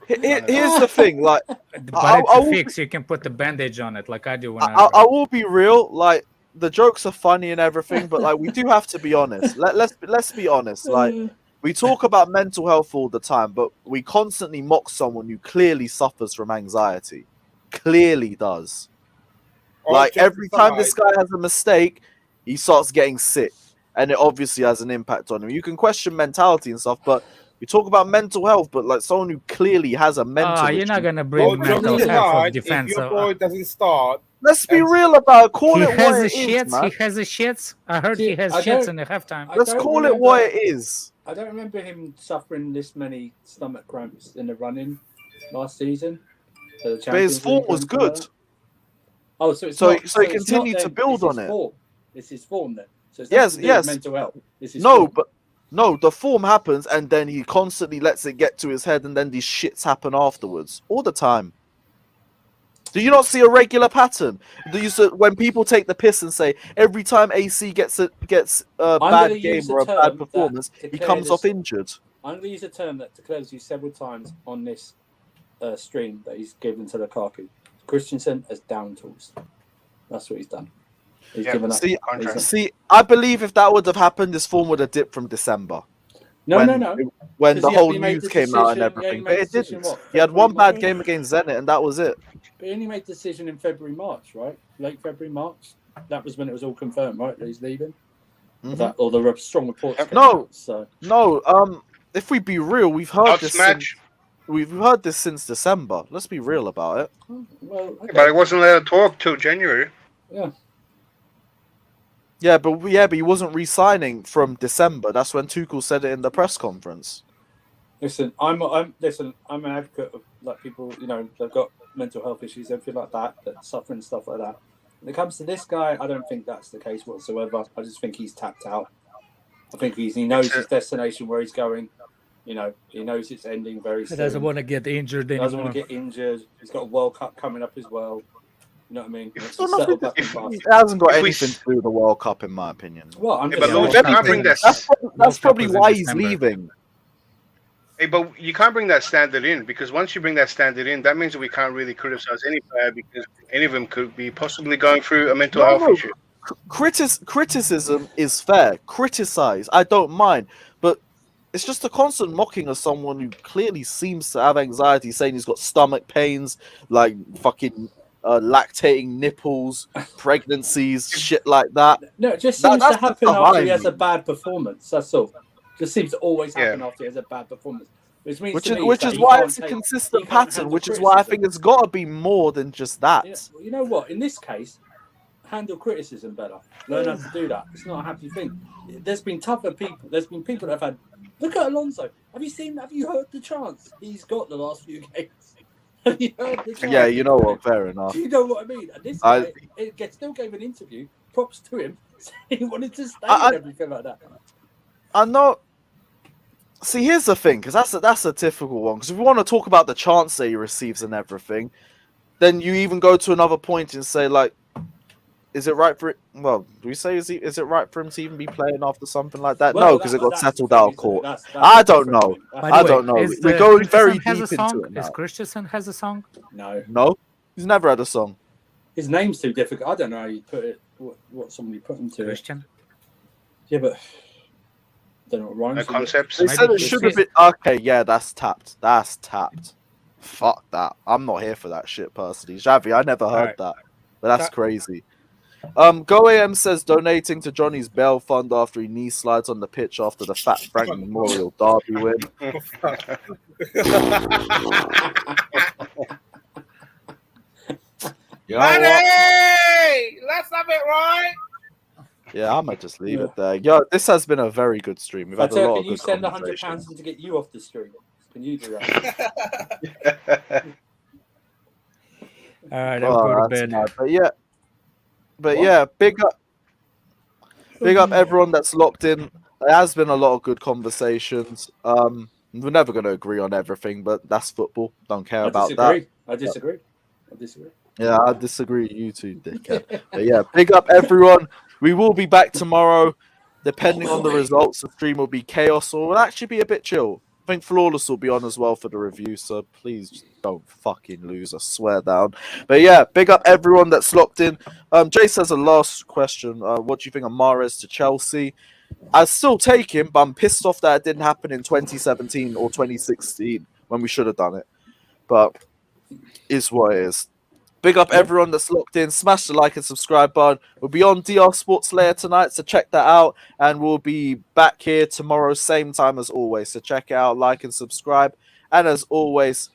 Here's the thing, like, but it's a fix. You can put the bandage on it, like I do when I will be real. Like the jokes are funny and everything, but like we do have to be honest. Let's be honest. Like we talk about mental health all the time, but we constantly mock someone who clearly suffers from anxiety. Clearly does. Like every time this guy has a mistake, he starts getting sick, and it obviously has an impact on him. You can question mentality and stuff, but We talk about mental health, but like someone who clearly has a mental. You're not issue. gonna bring mental Joking health aside, of defense. if your boy doesn't start, Let's be real about it. Call He it has what the it is, shits. man. He has the shits. I heard he has I shits don't- in the halftime. I Let's don't call it remember- what it is. I don't remember him suffering this many stomach cramps in the running last season. For the But his Champions form League was and good. that. Oh, so it's So- not, so he it's continued not to then, build it's on his it. Form. It's his form then. So it's Yes, nothing to do yes. with mental health. It's his No, form. but no, the form happens, and then he constantly lets it get to his head, and then these shits happen afterwards all the time. Do you not see a regular pattern? When people take the piss and say every time AC gets a I'm bad gonna game use or a a term bad that performance, he declared comes off as- injured. I'm going to use a term that declares you several times on this stream that he's given to Lukaku. Christensen as down tools. That's what he's done. He's given up. See, I believe if that would have happened, his form would have dipped from December. No. When 'Cause the he whole made news the came out and decision- yeah, he everything, made but the it decision, didn't. what, He had February, one bad March? game against Zenit, and that was it. But he only made the decision in February, March, right? Late February, March. That was when it was all confirmed, right? That he's leaving. Mhm. Or the strong reports. Came No, out, so no. If we be real, we've heard Not this. match. We've heard this since December. Let's be real about it. well, okay. But I wasn't allowed to talk till January. Yeah. Yeah, but he wasn't re-signing from December. That's when Tuchel said it in the press conference. Listen, I'm an advocate of like people, they've got mental health issues, everything like that suffering and stuff like that. When it comes to this guy, I don't think that's the case whatsoever. I just think he's tapped out. I think he knows his destination where he's going. He knows it's ending very He soon. doesn't want to get injured He doesn't anymore. want to get injured. He's got a World Cup coming up as well. You know what I mean? He wants to Well, settle nothing- back in fast. It hasn't got If we anything to do with the World Cup, in my opinion. Well, I'm Yeah, just but Lewis, saying- you can't bring that. That's probably was in why he's December. leaving. Hey, but you can't bring that standard in, because once you bring that standard in, that means that we can't really criticize any player, because any of them could be possibly going through a mental health issue. Criticism is fair. Criticize, I don't mind, but it's just a constant mocking of someone who clearly seems to have anxiety, saying he's got stomach pains, like fucking lactating nipples, pregnancies, shit like that. No, it just That- seems that's to the happen stuff after I he has a mean. bad performance. That's all. Just seems to always happen Yeah. after he has a bad performance. Which means Which to is me which that is he why can't it's a take- consistent he can't pattern. handle Which is why I criticism. think it's got to be more than just that. Yeah, well, you know what? In this case, handle criticism better. Learn how to do that. It's not a happy thing. There's been tougher people. There's been people that have had. Look at Alonso. Have you heard the chance he's got the last few games? Have you heard the chance? Yeah, you know what? Fair enough. Do you know what I mean? And this guy still gave an interview. Props to him. Saying he wanted to stay and everything like that. I know. See, here's the thing, because that's a difficult one. Because if we want to talk about the chance that he receives and everything, then you even go to another point and say, like, is it right for it? Well, do we say is it right for him to even be playing after something like that? Well, No, because it got that's settled the out thing, of court. that's I don't different know. thing. By the I way, don't know. is We're the going very Christensen has deep a song? into it now. Is Christensen has a song? No, No, he's never had a song. his name's too difficult. I don't know how you put it. What somebody put him to? Christian. Yeah, but I don't know what rhymes. No with it. concepts. They said it should have been okay. Yeah, that's tapped. That's tapped. Fuck that. I'm not here for that shit personally. Xavi, I never heard Alright. that, but that's crazy. Go AM says donating to Johnny's bail fund after he knee slides on the pitch after the Fat Frank Memorial Derby win. You know what? Money! Let's have it right. Yeah, I might just leave it there. Yo, this has been a very good stream. We've had a lot Can of you good send conversations. £100 to get you off the stream? Can you do that? All right, Oh, I'll go to that's bed. mad. But yeah, big up everyone that's locked in. There has been a lot of good conversations. We're never going to agree on everything, but that's football. Don't care about that. I disagree. Yeah, I disagree with you too, dickhead. But yeah, big up everyone. We will be back tomorrow. Depending on the results, the stream will be chaos or will actually be a bit chill. I think Flawless will be on as well for the review, so please just don't fucking lose, I swear down. But yeah, big up everyone that's locked in. Jace has a last question. What do you think of Mahrez to Chelsea? I still take him, but I'm pissed off that it didn't happen in 2017 or 2016 when we should have done it. But it's what it is. Big up everyone that's locked in. Smash the like and subscribe button. We'll be on DR Sports Layer tonight, so check that out. And we'll be back here tomorrow, same time as always. So check it out, like and subscribe. And as always,